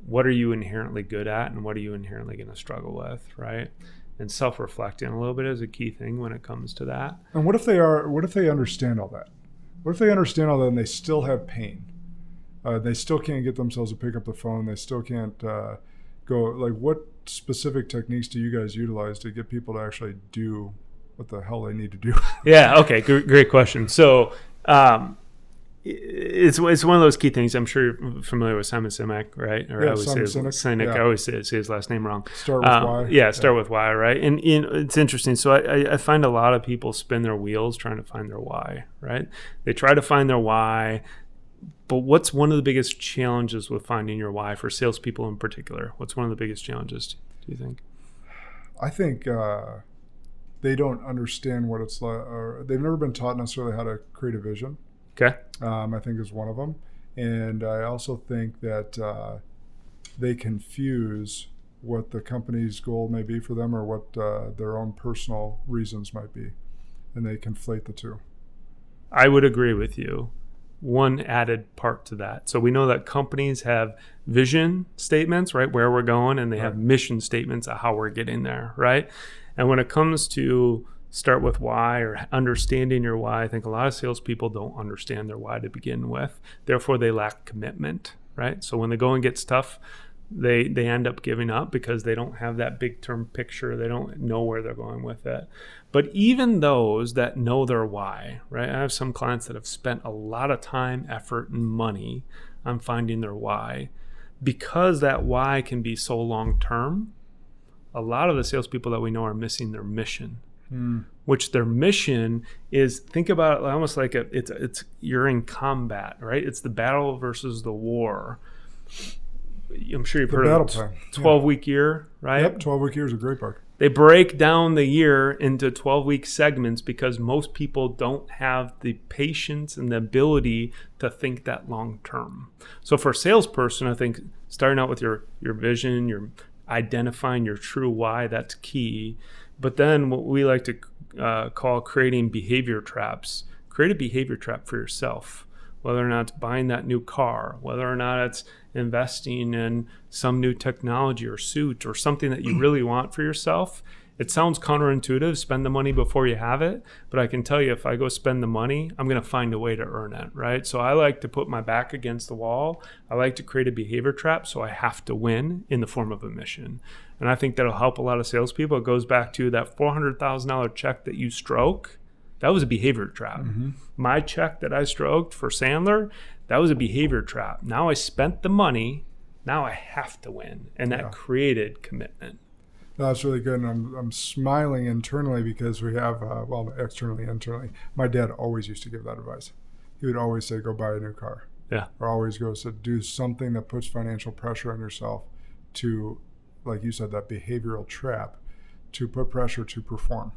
what are you inherently good at and what are you inherently going to struggle with, right? And self-reflecting a little bit is a key thing when it comes to that.
And what if they understand all that? What if they understand all that and they still have pain? They still can't get themselves to pick up the phone. They still can't go, like, what specific techniques do you guys utilize to get people to actually do what the hell they need to do?
Yeah. Okay. Great question. So, it's one of those key things. I'm sure you're familiar with Simon Sinek, right? Or
Yeah,
I always
Simon
say
Sinek. Yeah.
I always say his last name wrong.
Start with why.
Yeah, start with why, right? And it's interesting. So I find a lot of people spin their wheels trying to find their why, right? They try to find their why, but what's one of the biggest challenges with finding your why for salespeople in particular? What's one of the biggest challenges, do you think?
I think they don't understand what it's like, or they've never been taught necessarily how to create a vision.
Okay.
I think is one of them. And I also think that they confuse what the company's goal may be for them or what their own personal reasons might be. And they conflate the two.
I would agree with you. One added part to that. So we know that companies have vision statements, right, where we're going, and they have mission statements of how we're getting there, right? And when it comes to start with why or understanding your why, I think a lot of salespeople don't understand their why to begin with. Therefore, they lack commitment, right? So when the going gets tough, they end up giving up because they don't have that big term picture. They don't know where they're going with it. But even those that know their why, right? I have some clients that have spent a lot of time, effort, and money on finding their why. Because that why can be so long term, a lot of the salespeople that we know are missing their mission. Which their mission is, think about it almost like it's you're in combat, right? It's the battle versus the war. I'm sure you've heard of it. 12-week year, right?
Yep, 12-week year is a great part.
They break down the year into 12-week segments because most people don't have the patience and the ability to think that long term. So for a salesperson, I think starting out with your vision, your identifying your true why, that's key. But then what we like to call creating behavior traps. Create a behavior trap for yourself, whether or not it's buying that new car, whether or not it's investing in some new technology or suit or something that you really want for yourself. It sounds counterintuitive, spend the money before you have it, but I can tell you if I go spend the money, I'm going to find a way to earn it, right? So I like to put my back against the wall. I like to create a behavior trap so I have to win in the form of a mission. And I think that'll help a lot of salespeople. It goes back to that $400,000 check that you stroke. That was a behavior trap. Mm-hmm. My check that I stroked for Sandler, that was a behavior trap. Now I spent the money. Now I have to win. And that created commitment.
No, that's really good. And I'm smiling internally because we have, externally, internally. My dad always used to give that advice. He would always say, go buy a new car.
Yeah.
Or always go to do something that puts financial pressure on yourself to, like you said, that behavioral trap, to put pressure to perform.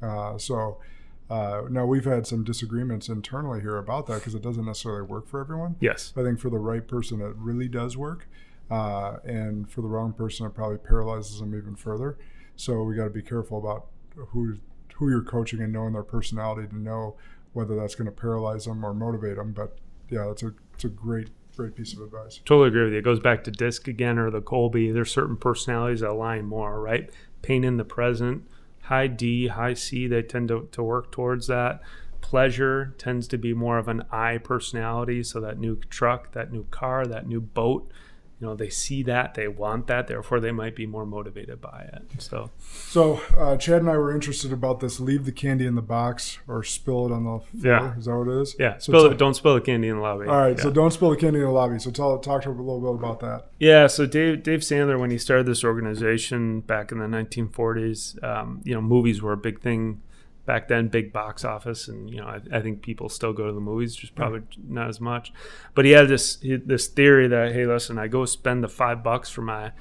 Now we've had some disagreements internally here about that because it doesn't necessarily work for everyone.
Yes.
I think for the right person, it really does work. And for the wrong person, it probably paralyzes them even further. So we got to be careful about who you're coaching and knowing their personality to know whether that's going to paralyze them or motivate them. But yeah, it's a great piece of advice.
Totally agree with you. It goes back to DISC again or the Colby. There's certain personalities that align more, right? Pain in the present, high D, high C, they tend to work towards that. Pleasure tends to be more of an I personality. So that new truck, that new car, that new boat they see that, they want that, therefore they might be more motivated by it. So
Chad and I were interested about this: leave the candy in the box or spill it on the floor.
Yeah.
Is that what it is?
Yeah.
So
Don't spill the candy in the lobby.
All right.
Yeah.
So don't spill the candy in the lobby. So talk to us a little bit about that.
Yeah. So Dave Sandler, when he started this organization back in the 1940s, movies were a big thing back then, big box office, and I think people still go to the movies, just probably not as much. But he had this theory that, hey, listen, I go spend the $5 for my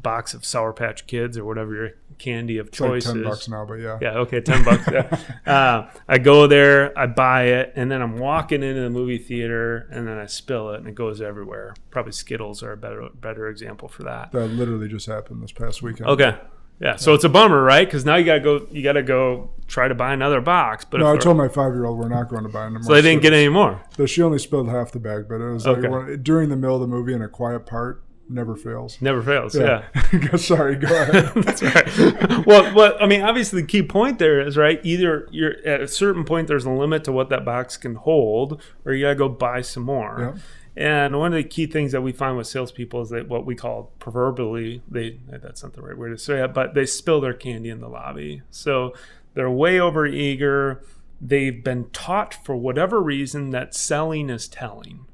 box of Sour Patch Kids or whatever your candy of choice
like
is.
$10 now, but yeah.
Yeah, okay, $10. Yeah. I go there, I buy it, and then I'm walking into the movie theater, and then I spill it, and it goes everywhere. Probably Skittles are a better example for that.
That literally just happened this past weekend.
Okay. Yeah, so it's a bummer, right? Because now you gotta go try to buy another box. But
no, I told my 5-year-old we're not going to buy anymore.
So they didn't get any more.
She only spilled half the bag, but it was like during the middle of the movie in a quiet part. Never fails.
Never fails. Yeah.
Sorry, go ahead.
That's right. Well, I mean, obviously, the key point there is, right, either you're at a certain point, there's a limit to what that box can hold, or you got to go buy some more.
Yeah.
And one of the key things that we find with salespeople is that what we call proverbially, that's not the right way to say it, but they spill their candy in the lobby. So they're way over eager. They've been taught for whatever reason that selling is telling.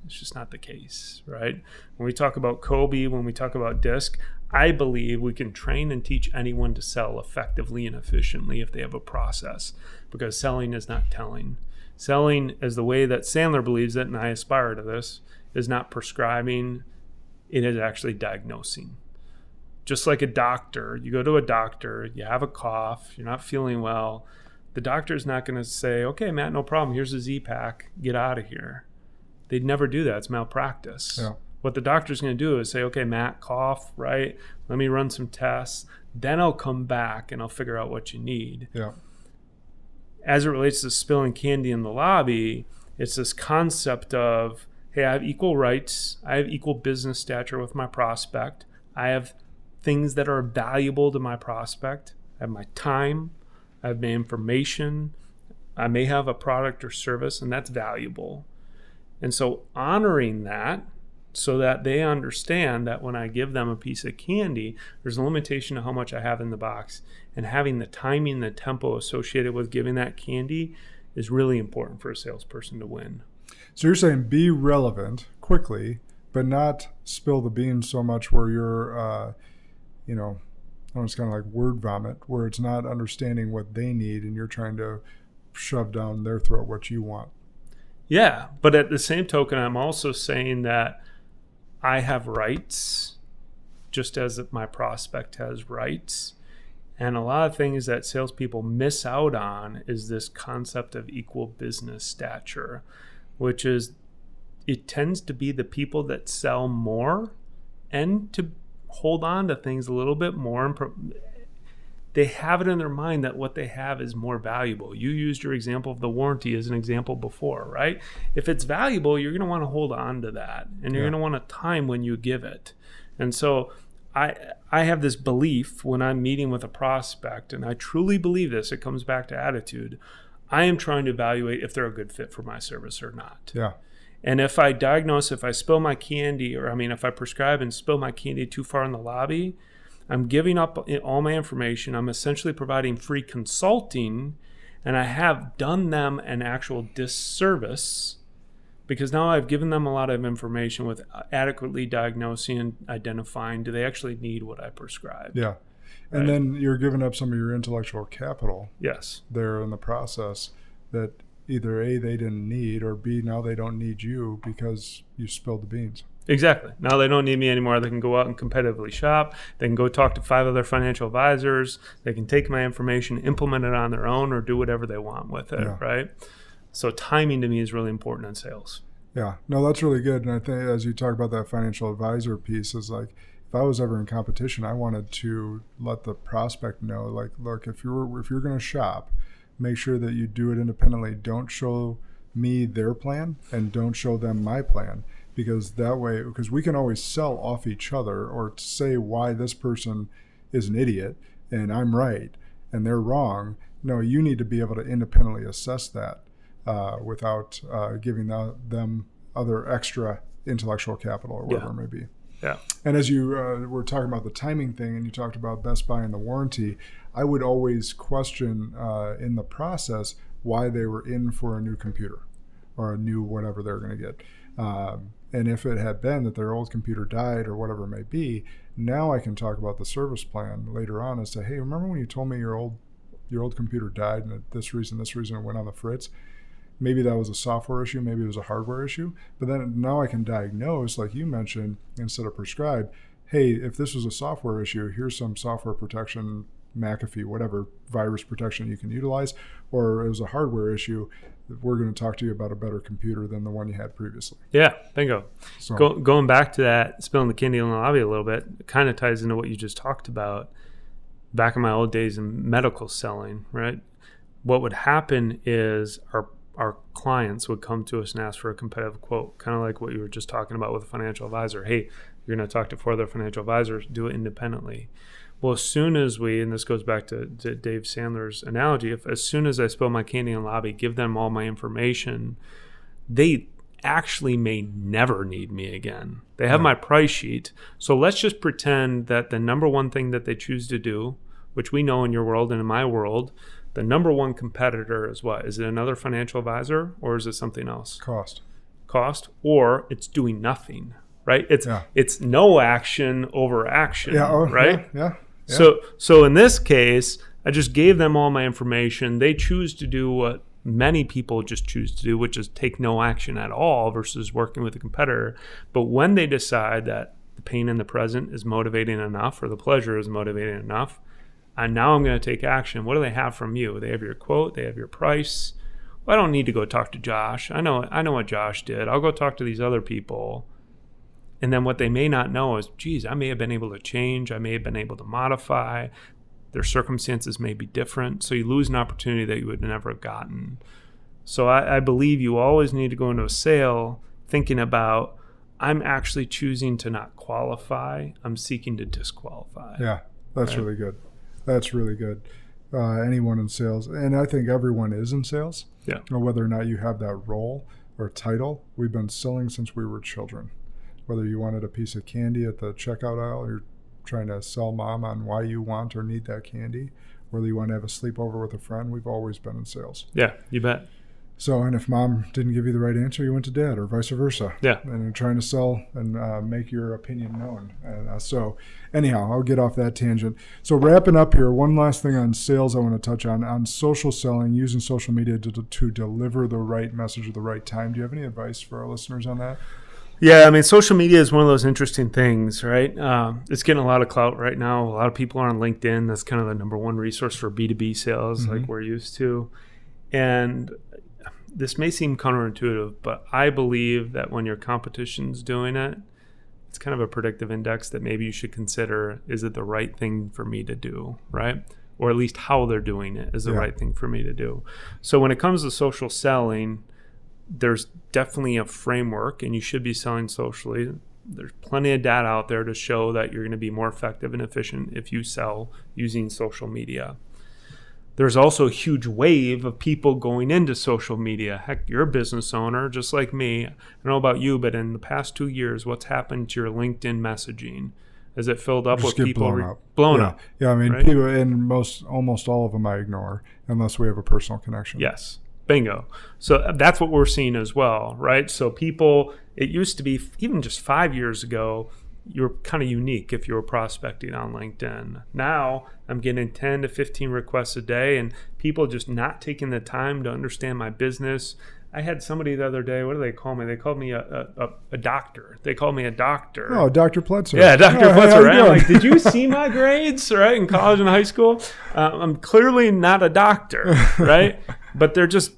It's just not the case, right? When we talk about Kobe, when we talk about DISC, I believe we can train and teach anyone to sell effectively and efficiently if they have a process, because selling is not telling. Selling, as the way that Sandler believes it, and I aspire to this, is not prescribing, it is actually diagnosing. Just like a doctor, you go to a doctor, you have a cough, you're not feeling well, the doctor's not going to say, okay, Matt, no problem, here's a Z-Pack, get out of here. They'd never do that. It's malpractice.
Yeah.
What the doctor's going to do is say, okay, Matt, cough, right? Let me run some tests. Then I'll come back and I'll figure out what you need.
Yeah.
As it relates to spilling candy in the lobby, it's this concept of, hey, I have equal rights. I have equal business stature with my prospect. I have things that are valuable to my prospect. I have my time. I have my information. I may have a product or service, and that's valuable. And so honoring that so that they understand that when I give them a piece of candy, there's a limitation to how much I have in the box. And having the timing, the tempo associated with giving that candy is really important for a salesperson to win.
So you're saying be relevant quickly, but not spill the beans so much where you're, it's kind of like word vomit, where it's not understanding what they need and you're trying to shove down their throat what you want.
Yeah, but at the same token, I'm also saying that I have rights, just as my prospect has rights. And a lot of things that salespeople miss out on is this concept of equal business stature, which is it tends to be the people that sell more and to hold on to things a little bit more. They have it in their mind that what they have is more valuable. You used your example of the warranty as an example before, right? If it's valuable, you're going to want to hold on to that, and you're going to want a time when you give it. And so I have this belief when I'm meeting with a prospect, and I truly believe this, it comes back to attitude. I am trying to evaluate if they're a good fit for my service or not.
Yeah.
And if I diagnose, if I spill my candy, if I prescribe and spill my candy too far in the lobby, I'm giving up all my information. I'm essentially providing free consulting, and I have done them an actual disservice because now I've given them a lot of information with adequately diagnosing and identifying, do they actually need what I prescribe?
Yeah. And then you're giving up some of your intellectual capital.
Yes.
There in the process that either A, they didn't need, or B, now they don't need you because you spilled the beans.
Exactly. Now they don't need me anymore. They can go out and competitively shop. They can go talk to 5 other financial advisors. They can take my information, implement it on their own, or do whatever they want with it, right? So timing to me is really important in sales.
Yeah. No, that's really good. And I think as you talk about that financial advisor piece, is like, if I was ever in competition, I wanted to let the prospect know, like, look, if you're going to shop, make sure that you do it independently. Don't show me their plan and don't show them my plan. Because that way, because we can always sell off each other or say why this person is an idiot and I'm right and they're wrong. No, you need to be able to independently assess that without giving them other extra intellectual capital or whatever it may be.
Yeah.
And as you were talking about the timing thing, and you talked about Best Buy and the warranty, I would always question in the process why they were in for a new computer or a new whatever they're going to get. And if it had been that their old computer died or whatever it may be, now I can talk about the service plan later on and say, hey, remember when you told me your old computer died and this reason it went on the fritz? Maybe that was a software issue, maybe it was a hardware issue, but then now I can diagnose, like you mentioned, instead of prescribe, hey, if this was a software issue, here's some software protection, McAfee, whatever virus protection you can utilize, or it was a hardware issue, we're going to talk to you about a better computer than the one you had previously.
Yeah, bingo.
So,
Going back to that, spilling the candy in the lobby a little bit, it kind of ties into what you just talked about. Back in my old days in medical selling, right? What would happen is our clients would come to us and ask for a competitive quote, kind of like what you were just talking about with a financial advisor. Hey, you're going to talk to 4 other financial advisors, do it independently. Well, as soon as and this goes back to Dave Sandler's analogy, as soon as I spill my candy in the lobby, give them all my information, they actually may never need me again. They have my price sheet. So let's just pretend that the number one thing that they choose to do, which we know in your world and in my world, the number one competitor is what? Is it another financial advisor or is it something else? Cost, or it's doing nothing, right? It's no action over action, right?
Yeah.
So in this case, I just gave them all my information. They choose to do what many people just choose to do, which is take no action at all versus working with a competitor. But when they decide that the pain in the present is motivating enough or the pleasure is motivating enough, and now I'm going to take action. What do they have from you? They have your quote. They have your price. Well, I don't need to go talk to Josh. I know what Josh did. I'll go talk to these other people. And then what they may not know is, geez, I may have been able to change. I may have been able to modify. Their circumstances may be different. So you lose an opportunity that you would never have gotten. So I believe you always need to go into a sale thinking about, I'm actually choosing to not qualify. I'm seeking to disqualify.
Yeah, that's really good. That's really good. Anyone in sales, and I think everyone is in sales.
Yeah.
Whether or not you have that role or title, we've been selling since we were children. Whether you wanted a piece of candy at the checkout aisle, or you're trying to sell mom on why you want or need that candy, whether you want to have a sleepover with a friend, we've always been in sales.
Yeah, you bet.
So, and if mom didn't give you the right answer, you went to dad, or vice versa.
Yeah.
And you're trying to sell and make your opinion known. And so anyhow, I'll get off that tangent. So wrapping up here, one last thing on sales I want to touch on social selling, using social media to deliver the right message at the right time. Do you have any advice for our listeners on that?
Yeah, I mean, social media is one of those interesting things, right? It's getting a lot of clout right now. A lot of people are on LinkedIn. That's kind of the number one resource for B2B sales, like we're used to. And this may seem counterintuitive, but I believe that when your competition's doing it, it's kind of a predictive index that maybe you should consider, is it the right thing for me to do, right? Or at least how they're doing it is the right thing for me to do. So when it comes to social selling, there's definitely a framework, and you should be selling socially. There's plenty of data out there to show that you're going to be more effective and efficient if you sell using social media. There's also a huge wave of people going into social media. Heck, you're a business owner just like me. I don't know about you, but in the past 2 years, what's happened to your LinkedIn messaging? Is it filled up with people blown up?
Yeah, I mean,
right?
people, and almost all of them I ignore unless we have a personal connection.
Yes. Bingo. So that's what we're seeing as well, right? So people, it used to be, even just 5 years ago, you're kind of unique if you were prospecting on LinkedIn. Now I'm getting 10 to 15 requests a day, and people just not taking the time to understand my business. I had somebody the other day, what do they call me? They called me a doctor. They called me a doctor.
Oh, Dr. Pletzer.
Yeah, Dr. Pletzer, right? I'm like, did you see my grades, right, in college and high school? I'm clearly not a doctor, right? But they're just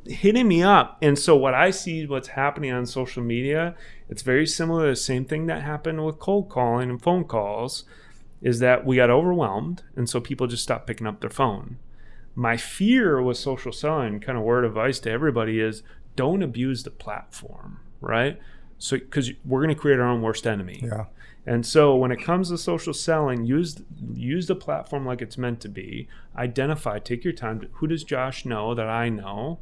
hitting me up. And so what I see, what's happening on social media, it's very similar to the same thing that happened with cold calling and phone calls, is that we got overwhelmed, and so people just stopped picking up their phone. My fear with social selling, kind of word of advice to everybody, is don't abuse the platform, right? So, because we're going to create our own worst enemy.
Yeah.
And so when it comes to social selling, use the platform like it's meant to be. Identify, take your time. Who does Josh know that I know?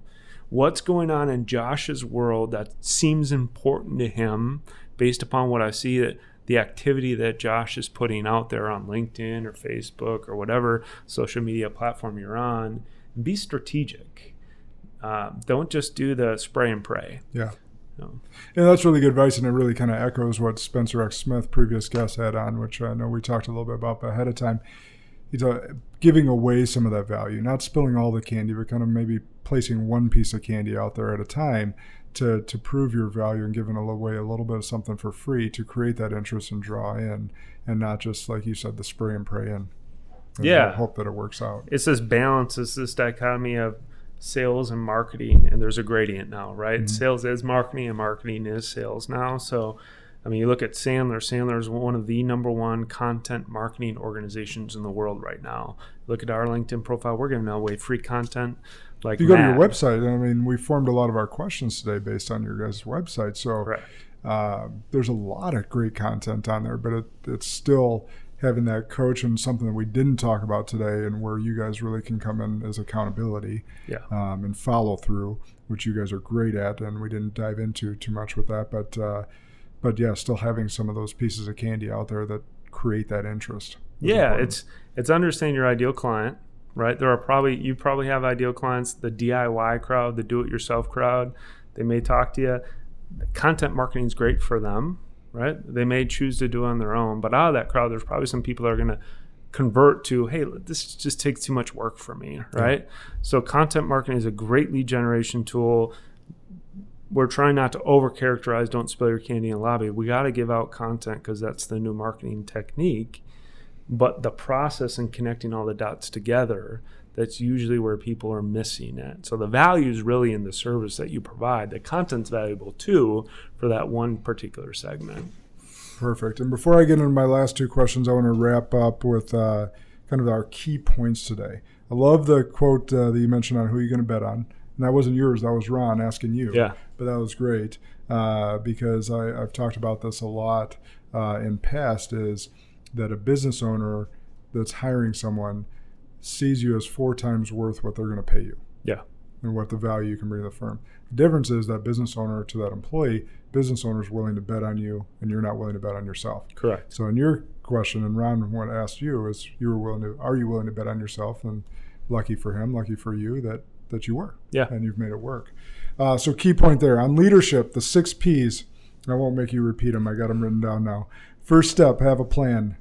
what's going on in Josh's world that seems important to him based upon what I see that the activity that Josh is putting out there on LinkedIn or Facebook or whatever social media platform you're on. Be strategic. Don't just do the spray and pray.
Yeah.
No.
Yeah, that's really good advice, and it really kind of echoes what Spencer X. Smith, previous guest, had on, which I know we talked a little bit about ahead of time. He's giving away some of that value, not spilling all the candy, but kind of maybe placing one piece of candy out there at a time to prove your value and giving away a little bit of something for free to create that interest and draw in, and not just, like you said, the spray and pray and hope that it works out.
It's this balance, it's this dichotomy of sales and marketing, and there's a gradient now, right? Mm-hmm. Sales is marketing and marketing is sales now. So, I mean, you look at Sandler. Sandler is one of the number one content marketing organizations in the world right now. Look at our LinkedIn profile. We're giving away free content. Like
you go to your website, I mean, we formed a lot of our questions today based on your guys' website. So there's a lot of great content on there, but it's still having that coach and something that we didn't talk about today, and where you guys really can come in as accountability and follow through, which you guys are great at, and we didn't dive into too much with that. But yeah, still having some of those pieces of candy out there that create that interest.
Yeah, it's understanding your ideal client, right? You probably have ideal clients, the DIY crowd, the do-it-yourself crowd. They may talk to you. Content marketing is great for them. Right? They may choose to do it on their own, but out of that crowd, there's probably some people that are going to convert to, hey, this just takes too much work for me, right? Yeah. So content marketing is a great lead generation tool. We're trying not to over-characterize, don't spill your candy in the lobby. We got to give out content because that's the new marketing technique. But the process in connecting all the dots together, that's usually where people are missing it. So the value is really in the service that you provide. The content's valuable too for that one particular segment.
Perfect. And before I get into my last two questions, I want to wrap up with kind of our key points today. I love the quote that you mentioned on who you're going to bet on. And that wasn't yours. That was Ron asking you.
Yeah.
But that was great because I've talked about this a lot in past, is that a business owner that's hiring someone sees you as 4 times worth what they're going to pay you.
Yeah.
And what the value you can bring to the firm. The difference is that business owner to that employee, business owner is willing to bet on you, and you're not willing to bet on yourself.
Correct.
So in your question, and Ron, what I asked you is, are you willing to bet on yourself? And lucky for him, lucky for you that you were.
Yeah.
And you've made it work. So key point there. On leadership, the 6 Ps, I won't make you repeat them. I got them written down now. First step, have a plan.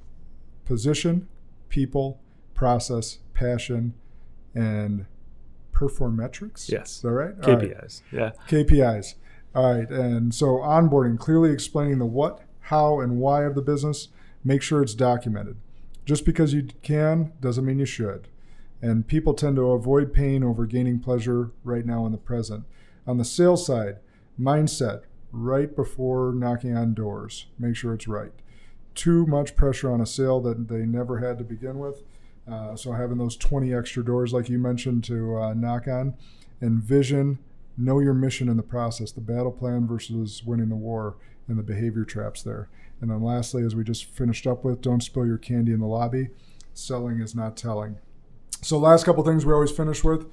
Position, people, process, passion, and performetrics.
Yes.
Is that right?
KPIs.
Right. Yeah. KPIs. All right. And so onboarding, clearly explaining the what, how, and why of the business. Make sure it's documented. Just because you can doesn't mean you should. And people tend to avoid pain over gaining pleasure right now in the present. On the sales side, mindset, right before knocking on doors. Make sure it's right. Too much pressure on a sale that they never had to begin with. So having those 20 extra doors, like you mentioned, to knock on. And vision, know your mission in the process, the battle plan versus winning the war, and the behavior traps there. And then lastly, as we just finished up with, don't spill your candy in the lobby. Selling is not telling. So last couple things we always finish with.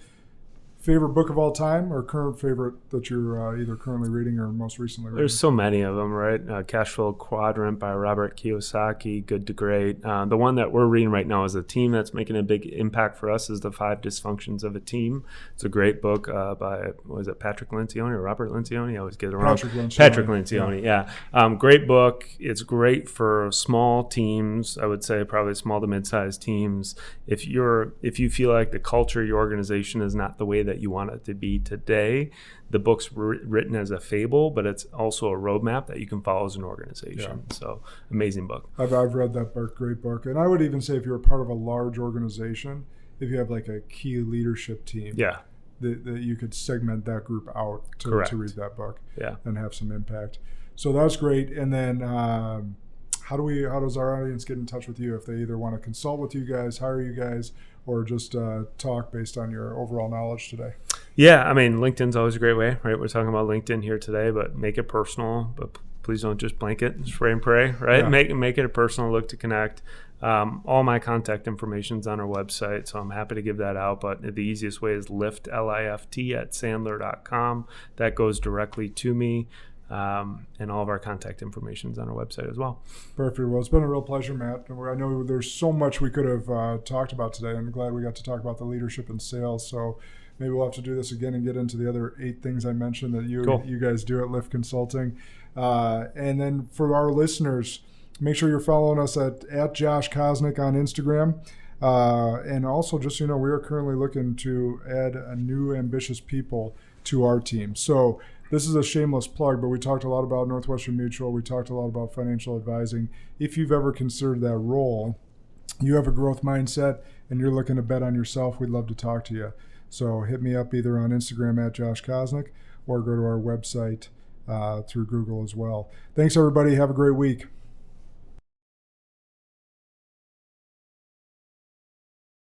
Favorite book of all time, or current favorite that you're either currently reading or most recently reading?
There's so many of them, right? Cash Flow Quadrant by Robert Kiyosaki, Good to Great. The one that we're reading right now is a team that's making a big impact for us is The 5 Dysfunctions of a Team. It's a great book by, was it Patrick Lencioni or Robert Lencioni? I always get it wrong. Patrick Lencioni, yeah. Great book. It's great for small teams. I would say probably small to mid-sized teams. If you feel like the culture of your organization is not the way that you want it to be today, the book's written as a fable, but it's also a roadmap that you can follow as an organization. Yeah. So amazing book.
I've read that book, great book. And I would even say if you're a part of a large organization, if you have like a key leadership team, that you could segment that group out to read that book and have some impact. So that's great. And then how does our audience get in touch with you if they either want to consult with you guys, hire you guys, or just talk based on your overall knowledge today?
Yeah, I mean, LinkedIn's always a great way, right? We're talking about LinkedIn here today, but make it personal. But please don't just blanket, spray and pray, right? Yeah. Make it a personal look to connect. All my contact information's on our website, so I'm happy to give that out. But the easiest way is lift, L-I-F-T, @sandler.com. That goes directly to me. And all of our contact information is on our website as well.
Perfect. Well, it's been a real pleasure, Matt. I know there's so much we could have talked about today. I'm glad we got to talk about the leadership and sales. So maybe we'll have to do this again and get into the other 8 things I mentioned that you guys do at Lift Consulting. And then for our listeners, make sure you're following us at Josh Kosnick on Instagram. And also, just so you know, we are currently looking to add a new ambitious people to our team. So this is a shameless plug, but we talked a lot about Northwestern Mutual. We talked a lot about financial advising. If you've ever considered that role, you have a growth mindset, and you're looking to bet on yourself, we'd love to talk to you. So hit me up either on Instagram at Josh Kosnick or go to our website through Google as well. Thanks, everybody. Have a great week.